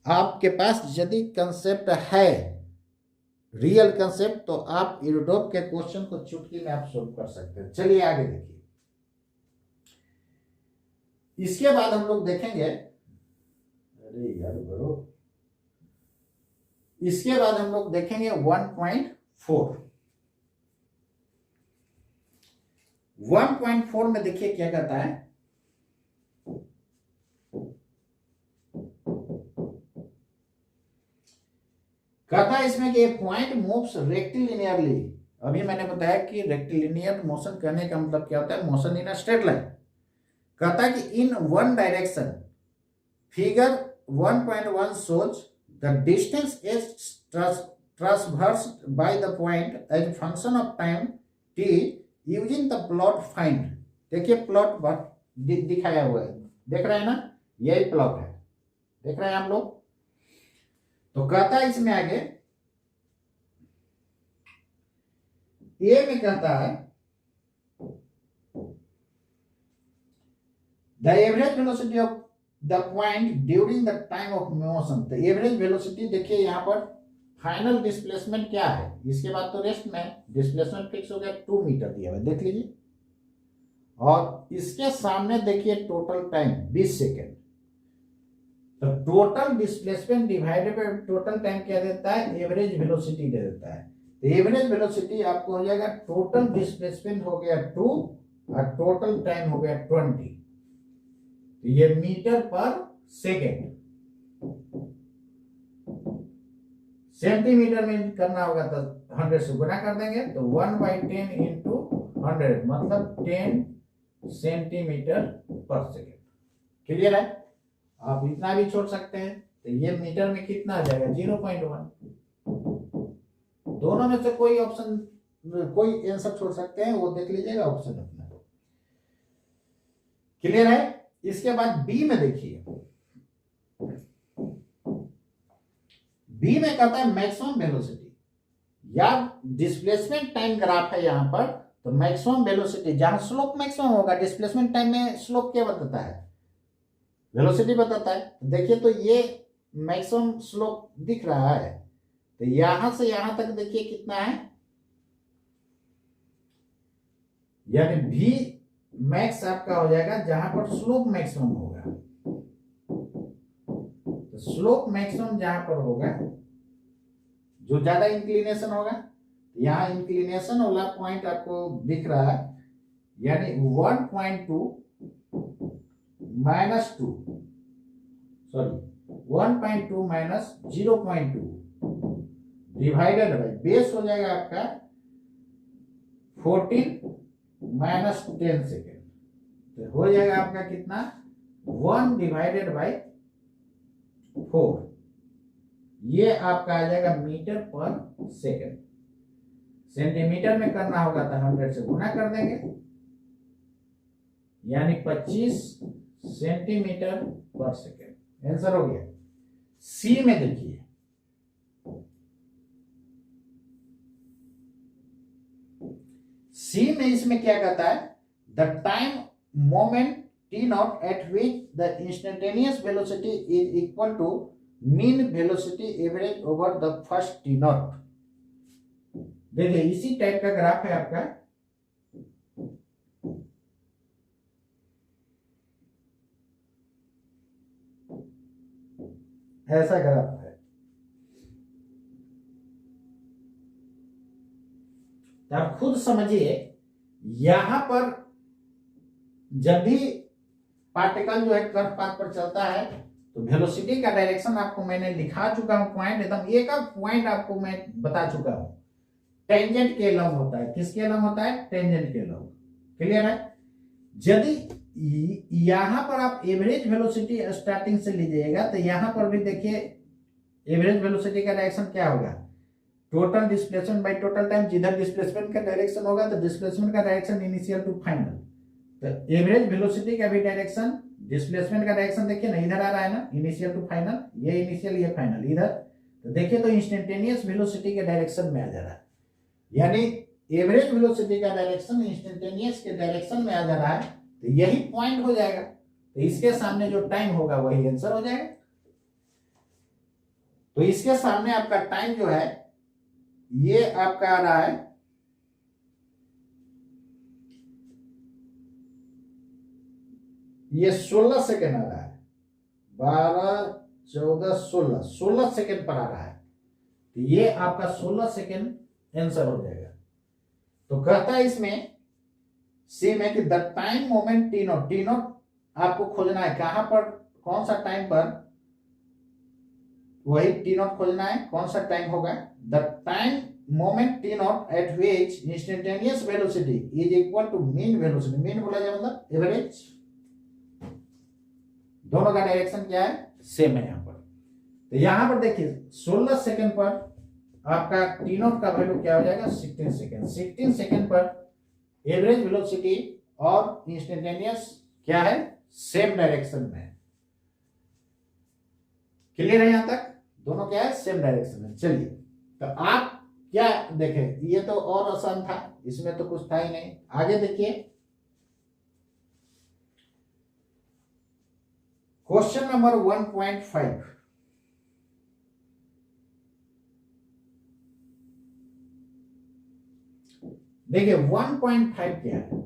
आपके पास यदि कंसेप्ट है, रियल कंसेप्ट, तो आप यूरोटॉप के क्वेश्चन को चुटकी में आप सोल्व कर सकते हैं। चलिए आगे देखिए। इसके बाद हम लोग देखेंगे, अरे यार बरो, इसके बाद हम लोग देखेंगे 1.4। 1.4 में देखिए क्या कहता है। कहता है इसमें कि पॉइंट मूव्स रेक्टिलिनियरली। अभी मैंने बताया कि रेक्टिलिनियर मोशन करने का मतलब क्या होता है, motion in a straight line. कहता है कि in one direction. Figure 1.1 shows the distance is traversed by the point as a function of time t using the plot find। देखिए प्लॉट दिखाया हुआ है, देख रहे हैं ना, यही प्लॉट है, देख रहे हैं आप लोग। तो कहता है इसमें आगे ए में कहता है the average velocity of the point during the time of motion. तो एवरेज वेलोसिटी देखिए यहाँ पर फाइनल डिस्प्लेसमेंट क्या है, इसके बाद तो रेस्ट में डिस्प्लेसमेंट फिक्स हो गया, 2 मीटर दिया हुआ, देख लीजिए। और इसके सामने देखिए टोटल टाइम 20 सेकेंड। तो total displacement divided by total time क्या देता है, एवरेज वेलोसिटी दे देता है। तो एवरेज वेलोसिटी आपको हो जाएगा, टोटल डिस्प्लेसमेंट हो गया 2 और टोटल टाइम हो गया 20। तो ये मीटर पर सेकेंड, सेंटीमीटर में करना होगा तो 100 से गुना कर देंगे, तो 1/10 इंटू 100 मतलब 10 सेंटीमीटर पर सेकेंड। क्लियर है? आप इतना भी छोड़ सकते हैं, तो ये मीटर में कितना आ जाएगा, 0.1। दोनों में से कोई ऑप्शन, कोई आंसर छोड़ सकते हैं, वो देख लीजिएगा ऑप्शन अपना। क्लियर है? इसके बाद बी में देखिए, बी में कहता है मैक्सिमम वेलोसिटी, या डिस्प्लेसमेंट टाइम ग्राफ है यहां पर। तो मैक्सिमम वेलोसिटी, जहां स्लोप मैक्सिमम होगा, डिस्प्लेसमेंट टाइम में स्लोप क्या बताता है, वेलोसिटी बताता है। तो देखिए तो ये मैक्सिमम स्लोप दिख रहा है, तो यहां से यहां तक देखिए कितना है, यानी भी मैक्स आपका हो जाएगा जहां पर स्लोप मैक्सिमम होगा। तो स्लोप मैक्सिमम जहां पर होगा, जो ज्यादा इंक्लिनेशन होगा, यहां इंक्लिनेशन वाला पॉइंट आपको दिख रहा है, यानी 1.2 minus 2, sorry 1.2 minus 0.2 divided by base हो जाएगा आपका 14 माइनस 10 सेकेंड। तो हो जाएगा आपका कितना, 1 डिवाइडेड बाई 4। ये आपका आ जाएगा मीटर पर सेकेंड। सेंटीमीटर में करना होगा तो 100 से गुना कर देंगे, यानी 25 सेंटीमीटर पर सेकेंड। आंसर हो गया। सी में देखिए, सी में इसमें क्या कहता है, the time moment T naught at which the instantaneous velocity is equal to mean velocity average over the first T naught. देखिए इसी टाइप का ग्राफ है आपका, ऐसा ग्राफ है। तो आप खुद समझिए, यहां पर जब भी पार्टिकल जो है कर्व पाथ पर चलता है, तो वेलोसिटी का डायरेक्शन आपको मैंने लिखा चुका हूं, पॉइंट एकदम एक पॉइंट आपको मैं बता चुका हूं, टेंजेंट के लंब होता है। किसके लंब होता है, टेंजेंट के लंब। क्लियर है? यदि यहां पर आप एवरेज वेलोसिटी स्टार्टिंग से लीजिएगा, तो यहां पर भी देखिए एवरेज वेलोसिटी का डायरेक्शन क्या होगा, total displacement by total time. जिधर डिस्प्लेसमेंट का डायरेक्शन होगा, तो डिस्प्लेसमेंट का डायरेक्शन इनिशियल टू फाइनल। तो एवरेज वेलोसिटी का भी डायरेक्शन, डिस्प्लेसमेंट का डायरेक्शन देखिए ना, इधर आ रहा है ना, इनिशियल टू फाइनल, ये इनिशियल ये फाइनल इधर। तो देखिए तो इंस्टेंटेनियस वेलोसिटी के डायरेक्शन में आ जा रहा है, यानी एवरेज वेलोसिटी का डायरेक्शन इंस्टेंटेनियस के डायरेक्शन में आ जा रहा है। तो यही पॉइंट हो जाएगा। तो इसके सामने जो टाइम होगा वही आंसर हो जाएगा। तो इसके सामने आपका टाइम जो है ये आपका आ रहा है ये 16 सेकेंड आ रहा है, 12 14 16 16 सेकेंड पर आ रहा है। तो ये आपका 16 सेकेंड आंसर हो जाएगा। तो कहता है इसमें सेम है कि the time moment T not, T not आपको खोजना है कहां पर, कौन सा टाइम पर, वही टी नॉट खोजना है, कौन सा टाइम होगा। The time moment T naught at which instantaneous velocity is equal to mean velocity, mean बोला जाए मतलब एवरेज, दोनों का डायरेक्शन क्या है, सेम है यहां पर। तो यहां पर देखिए 16 सेकंड पर आपका टी नॉट का वैल्यू क्या हो जाएगा 16 सेकंड, 16 सेकंड पर एवरेज वेलोसिटी और इंस्टेंटेनियस क्या है, सेम डायरेक्शन में। क्लियर है यहां तक, दोनों क्या है, सेम डायरेक्शन में। चलिए तो आप क्या देखें, ये तो और आसान था, इसमें तो कुछ था ही नहीं। आगे देखिए क्वेश्चन नंबर 1.5। देखिए 1.5 क्या है,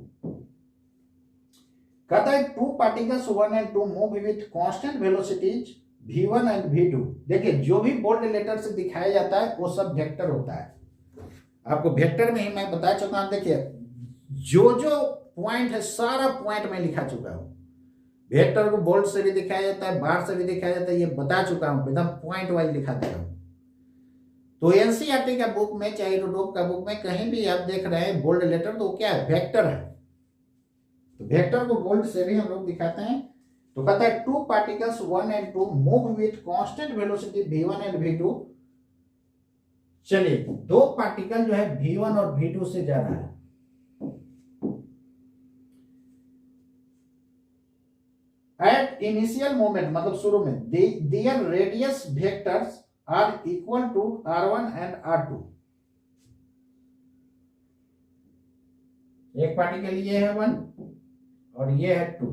कहता है two particles 1 and 2 move with constant velocities v1 and v2। देखिए जो भी बोल्ड लेटर से दिखाया जाता है वो सब वेक्टर होता है, आपको वेक्टर में ही मैं बता चुका हूं। देखिए जो जो पॉइंट है सारा पॉइंट में लिखा चुका हूं, वेक्टर को बोल्ड से भी दिखाया जाता है, बार से भी दिखाया जाता है, ये बता चुका हूं, एकदम पॉइंट वाइज लिखा दिया हूं। तो एनसीईआरटी का बुक में चाहे रूडोप का बुक में कहीं भी आप देख रहे हैं बोल्ड लेटर, तो क्या है, वेक्टर है। तो वेक्टर को बोल्ड से भी हम लोग दिखाते हैं। तो कहता है two particles 1 and 2 move with constant velocity v1 and v2। चलिए दो पार्टिकल जो है v1 और v2 से जा रहा है, एट इनिशियल मोमेंट मतलब शुरू में their radius vectors are equal to r1 and r2। एक पार्टिकल ये है 1 और ये है 2,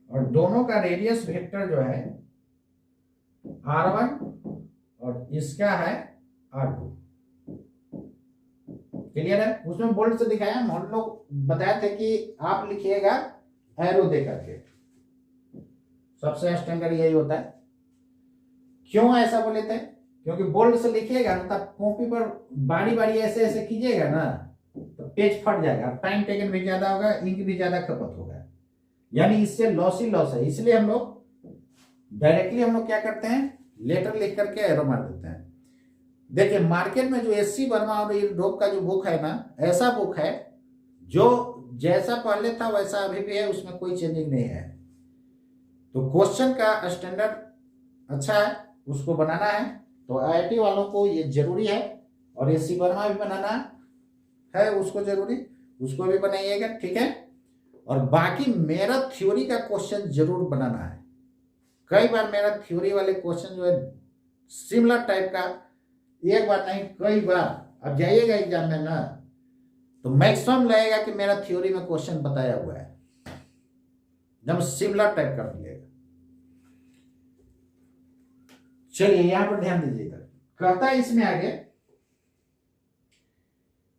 और दोनों का रेडियस वेक्टर जो है r1 और इसका है r2। क्लियर है, उसमें बोल्ड से दिखाया, हम लोग बताए थे कि आप लिखिएगा एरो दे करके, सबसे स्टैंडर्ड यही होता है। क्यों ऐसा बोले थे, क्योंकि बोल्ड से लिखिएगा मतलब कॉपी पर बारी बारी ऐसे ऐसे कीजिएगा ना तो पेज फट जाएगा, टाइम टेकन भी ज्यादा होगा, इंक भी ज्यादा खपत होगा, यानी इससे लॉस ही लॉस है। इसलिए हम लोग डायरेक्टली हम लोग क्या करते हैं, लेटर लिख करके एरो मार देते हैं। देखिए मार्केट में जो एससी वर्मा और रूडोप का जो बुक है ना, ऐसा बुक है जो जैसा पहले था वैसा अभी भी है, उसमें कोई चेंजिंग नहीं है। तो क्वेश्चन का स्टैंडर्ड अच्छा है, उसको बनाना है। तो आईआईटी वालों को ये जरूरी है, और एससी वर्मा भी बनाना है उसको जरूरी, उसको भी बनाइएगा, ठीक है। और बाकी मेरा थ्योरी का क्वेश्चन जरूर बनाना है। कई बार मेरा थ्योरी वाले क्वेश्चन जो है सिमिलर टाइप का, एक बार नहीं कई बार अब जाइएगा एग्जाम में ना तो मैक्सिमम लगेगा कि मेरा थ्योरी में क्वेश्चन बताया हुआ है, जब सिमिलर टाइप कर दिएगा। चलिए यहां पर ध्यान दीजिएगा, कहता है इसमें आगे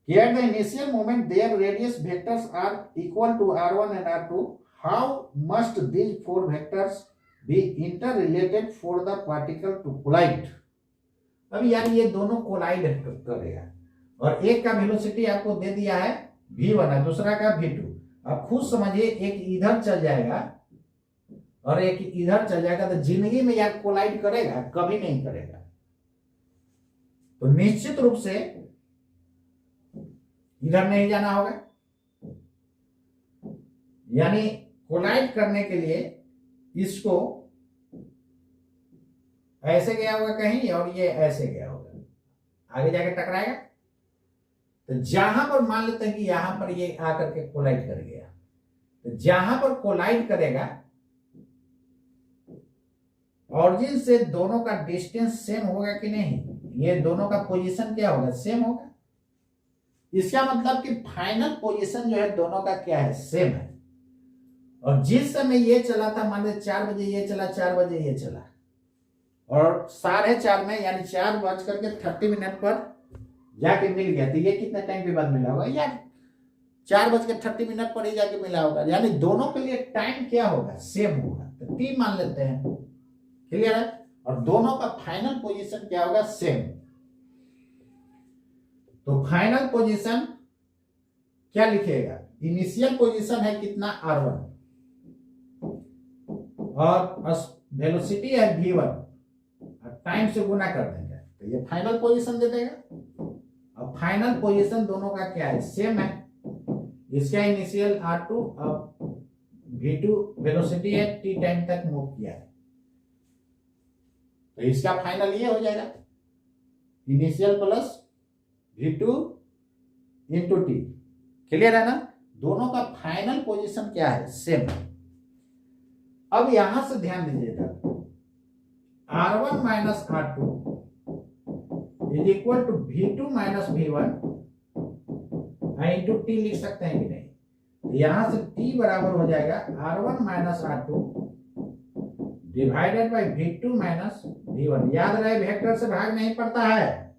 at the initial moment their radius vectors are equal to r1 and r2, how must these four vectors be interrelated for the particle to collide। अब यार ये दोनों कोलाइड करेगा, और एक का वेलोसिटी आपको दे दिया है v1 है, दूसरा का v2। आप खुद समझिए, एक इधर चल जाएगा और एक इधर चल जाएगा, तो जिंदगी में यार कोलाइड करेगा, कभी नहीं करेगा। तो निश्चित रूप से इधर नहीं जाना होगा, यानी कोलाइड करने के लिए इसको ऐसे गया होगा कहीं और ये ऐसे गया होगा, आगे जाके टकराएगा। तो जहां पर मान लेते हैं कि यहां पर ये आकर के कोलाइड कर गया, तो जहां पर कोलाइड करेगा ऑरिजिन से दोनों का डिस्टेंस सेम होगा कि नहीं, ये दोनों का पोजीशन क्या होगा, सेम होगा। इसका मतलब कि फाइनल पोजीशन जो है दोनों का क्या है, सेम है। और जिस समय ये चला था, मान लीजिए 4 बजे ये चला, 4 बजे ये चला, और 4:30 में यानी 4:30 पर जाके मिल गया, तो ये कितने टाइम के बाद मिला होगा यार? 4:30 पर ही जाके मिला होगा, यानी दोनों के लिए टाइम क्या होगा? सेम होगा, तो टी मान लेते हैं। क्लियर है? और दोनों का फाइनल पोजीशन क्या होगा? सेम। तो फाइनल पोजीशन क्या लिखेगा? इनिशियल पोजीशन है कितना? r1, और वेलोसिटी है v1, टाइम से गुना कर देंगे तो ये फाइनल पोजीशन दे देगा। अब फाइनल पोजीशन दोनों का क्या है? सेम है। इसका इनिशियल r2 अब v2 वेलोसिटी है, t टाइम तक मूव किया है, तो इसका फाइनल ये हो जाएगा initial plus v2 into T. Clear है ना? दोनों का फाइनल पोजीशन क्या है? सेम है। अब यहां से ध्यान दीजिएगा, r1 minus r2 is equal to v2 minus v1 into T लिख सकते हैं कि नहीं? यहां से t बराबर हो जाएगा r1 minus r2 divided by v2 minus v1। याद रहे वेक्टर से भाग नहीं पड़ता है,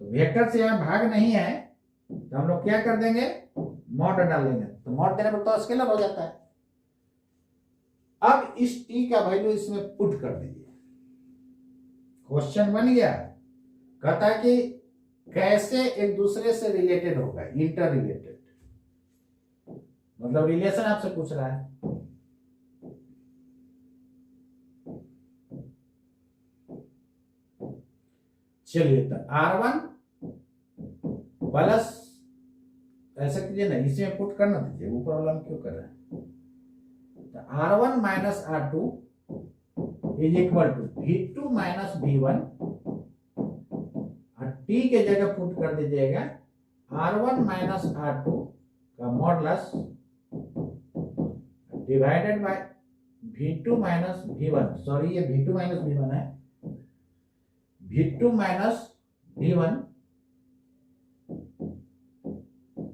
तो वेक्टर से यहां भाग नहीं है तो हम लोग क्या कर देंगे? मॉड डाल देंगे, तो मॉड देने पर तो स्केलर हो जाता है। अब इस t का वैल्यू इसमें पुट कर दीजिए, क्वेश्चन बन गया। कहता है कि कैसे एक दूसरे से रिलेटेड होगा, इंटर रिलेटेड, मतलब रिलेशन आपसे पूछ रहा है। चलिए, तो r1 प्लस, ऐसा कीजिए ना, इसे पुट करना दीजिए, ऊपर वाला हम क्यों कर रहे हैं? तो r1 minus r2 is equal to v2 minus v1, और t के जगह पुट कर दीजिएगा r1 माइनस r2 का modulus divided by v2 minus v1, sorry ये v2 माइनस v1 है, v2 माइनस v1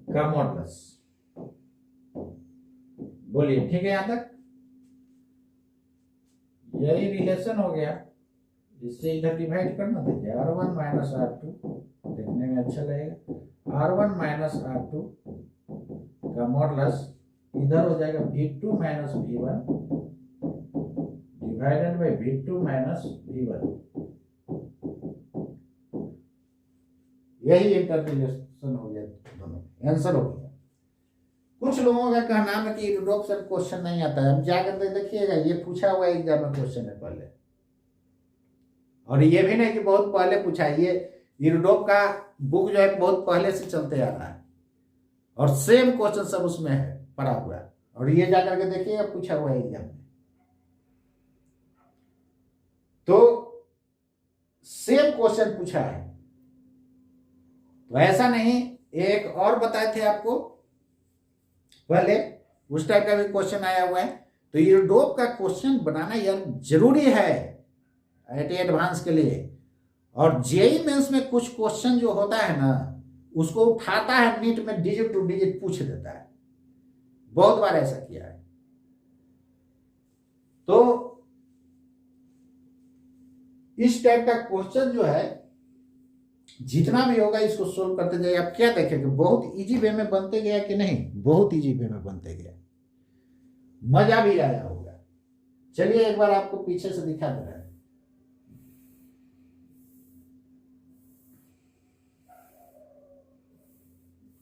का मॉडुलस। बोलिए ठीक है यहां तक? यही रिलेशन हो गया, इससे इधर डिवाइड करना दीजिए, r1 माइनस r2, देखने में अच्छा लगेगा, r1 माइनस r2 का मॉडुलस इधर हो जाएगा v2 minus v1 divided by v2 minus v1। यही इंटर रिलेशन हो गया, दोनों आंसर हो गया। कुछ लोगों का कहना है कि यूरोप से क्वेश्चन नहीं आता है, अब जाकर देखिएगा, ये पूछा हुआ एग्जाम में क्वेश्चन है पहले, और ये भी नहीं कि बहुत पहले पूछा है, ये यूरोप का बुक जो है बहुत पहले से चलते आ रहा है, और सेम क्वेश्चन सब उसमें है पड़ा हुआ है, और ये जाकर के देखिएगा पूछा हुआ एग्जाम में, तो सेम क्वेश्चन पूछा है। तो ऐसा नहीं, एक और बताए थे आपको पहले, उस टाइप का भी क्वेश्चन आया हुआ है, तो यूरोप का क्वेश्चन बनाना यार जरूरी है आईआईटी एडवांस के लिए। और जेईई मेंस में कुछ क्वेश्चन जो होता है ना, उसको उठाता है नीट में, डिजिट टू डिजिट पूछ देता है, बहुत बार ऐसा किया है। तो इस टाइप का क्वेश्चन जो है जितना भी होगा इसको सोल्व करते जाइए। आप क्या देखेंगे, बहुत इजी वे में बनते गया कि नहीं? बहुत इजी वे में बनते गया, मजा भी आया होगा। चलिए एक बार आपको पीछे से दिखा दे रहा है,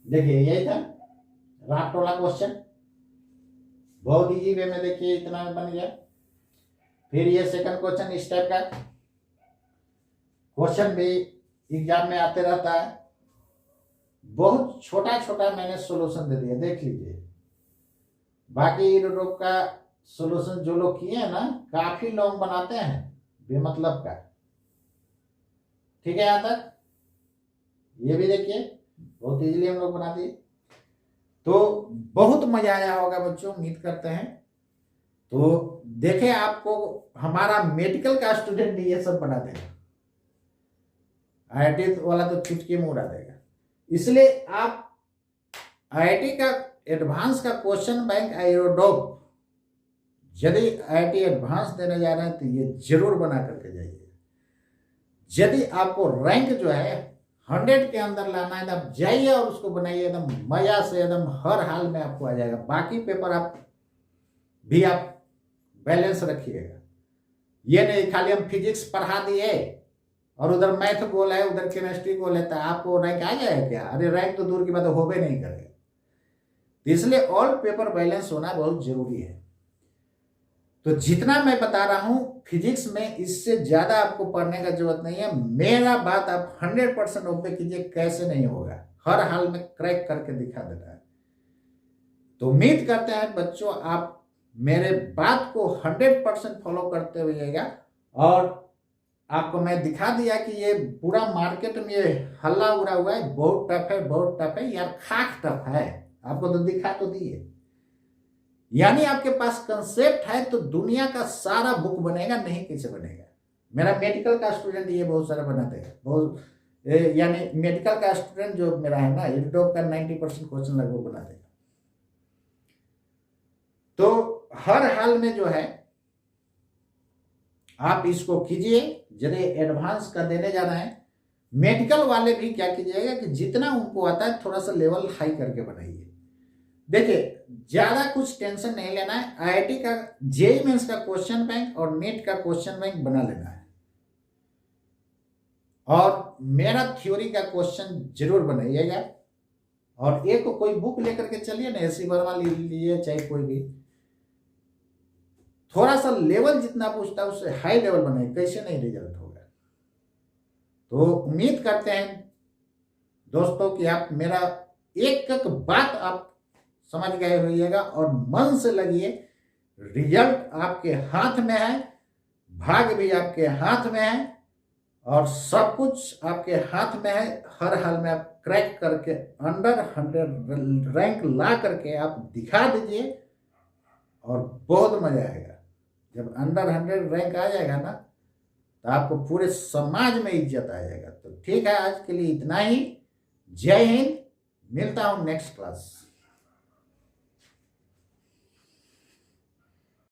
देखिए यही था रात वाला क्वेश्चन, बहुत इजी वे में, देखिए इतना में बन गया। फिर ये सेकंड क्वेश्चन, इस टाइप का क्वेश्चन भी एग्जाम में आते रहता है, बहुत छोटा छोटा मैंने सॉल्यूशन दे दिया, देख लीजिए। बाकी यूरोप का सॉल्यूशन जो लोग किए हैं ना, काफी लॉन्ग बनाते हैं बेमतलब का, ठीक है? यहां तक ये भी देखिए, बहुत इजीली हम लोग बना दिए। तो बहुत मजा आया होगा बच्चों, उम्मीद करते हैं। तो देखें, आपको हमारा मेडिकल का स्टूडेंट ये सब बना देगा, आईआईटी वाला तो चुटकी में उड़ा देगा। इसलिए आप आईआईटी का एडवांस का क्वेश्चन बैंक एरोडोप यदि IIT एडवांस देने जा रहे हैं तो ये जरूर बना करके जाइए। यदि आपको रैंक जो है 100 के अंदर लाना है तो आप जाइए और उसको बनाइए, एकदम मजा से, एकदम हर हाल में आपको आ जाएगा। बाकी पेपर आप बैलेंस रखिएगा। ये नहीं खाली हम फिजिक्स पढ़ा दिए और उधर मैथ गोल है, उधर केमिस्ट्री गोल है, तो आपको रैंक आ जाएगा क्या? अरे रैंक तो दूर की बात होबे नहीं करेगा। इसलिए ऑल पेपर बैलेंस होना बहुत जरूरी है। तो जितना मैं बता रहा हूं फिजिक्स में, इससे ज्यादा आपको पढ़ने का जरूरत नहीं है। मेरा बात आप 100% ओपे कीजिए, कैसे नहीं होगा, हर हाल में क्रैक करके दिखा देता है। तो उम्मीद करते हैं बच्चों आप मेरे बात को 100% फॉलो करते हुएगा। और आपको मैं दिखा दिया कि ये पूरा मार्केट में ये हल्ला उड़ा हुआ है, बहुत टफ है, बहुत टफ है यार, खाक टफ है। आपको तो दिखा तो दिए, यानी आपके पास कंसेप्ट है तो दुनिया का सारा बुक बनेगा, नहीं कैसे बनेगा। मेरा मेडिकल का स्टूडेंट ये बहुत सारा बना देगा, बहुत यानी मेडिकल का स्टूडेंट जो मेरा है ना, यूट्यूब का 90% क्वेश्चन लगभग बना देगा। तो हर हाल में जो है आप इसको कीजिए। यदि एडवांस का देने जा रहे हैं, मेडिकल वाले भी क्या कीजिएगा कि जितना उनको आता है थोड़ा सा लेवल हाई करके बनाइए। देखिए ज्यादा कुछ टेंशन नहीं लेना है। IIT का जेईई मेंस का क्वेश्चन बैंक और नीट का क्वेश्चन बैंक बना लेना है, और मेरा थ्योरी का क्वेश्चन जरूर बनाइएगा। और एक कोई बुक लेकर के चलिए ना, एसी वर्मा लीजिए चाहे कोई भी, थोड़ा सा लेवल जितना पूछता है उससे हाई लेवल बनाए, कैसे नहीं रिजल्ट होगा। तो उम्मीद करते हैं दोस्तों कि आप मेरा एक एक बात आप समझ गए होइएगा और मन से लगिए। रिजल्ट आपके हाथ में है, भाग्य भी आपके हाथ में है, और सब कुछ आपके हाथ में है। हर हाल में आप क्रैक करके अंडर 100 रैंक ला करके आप दिखा दीजिए और बहुत मजा आएगा। जब अंडर 100 रैंक आ जाएगा ना तो आपको पूरे समाज में इज्जत आ जाएगा। तो ठीक है, आज के लिए इतना ही। जय हिंद, मिलता हूं नेक्स्ट क्लास।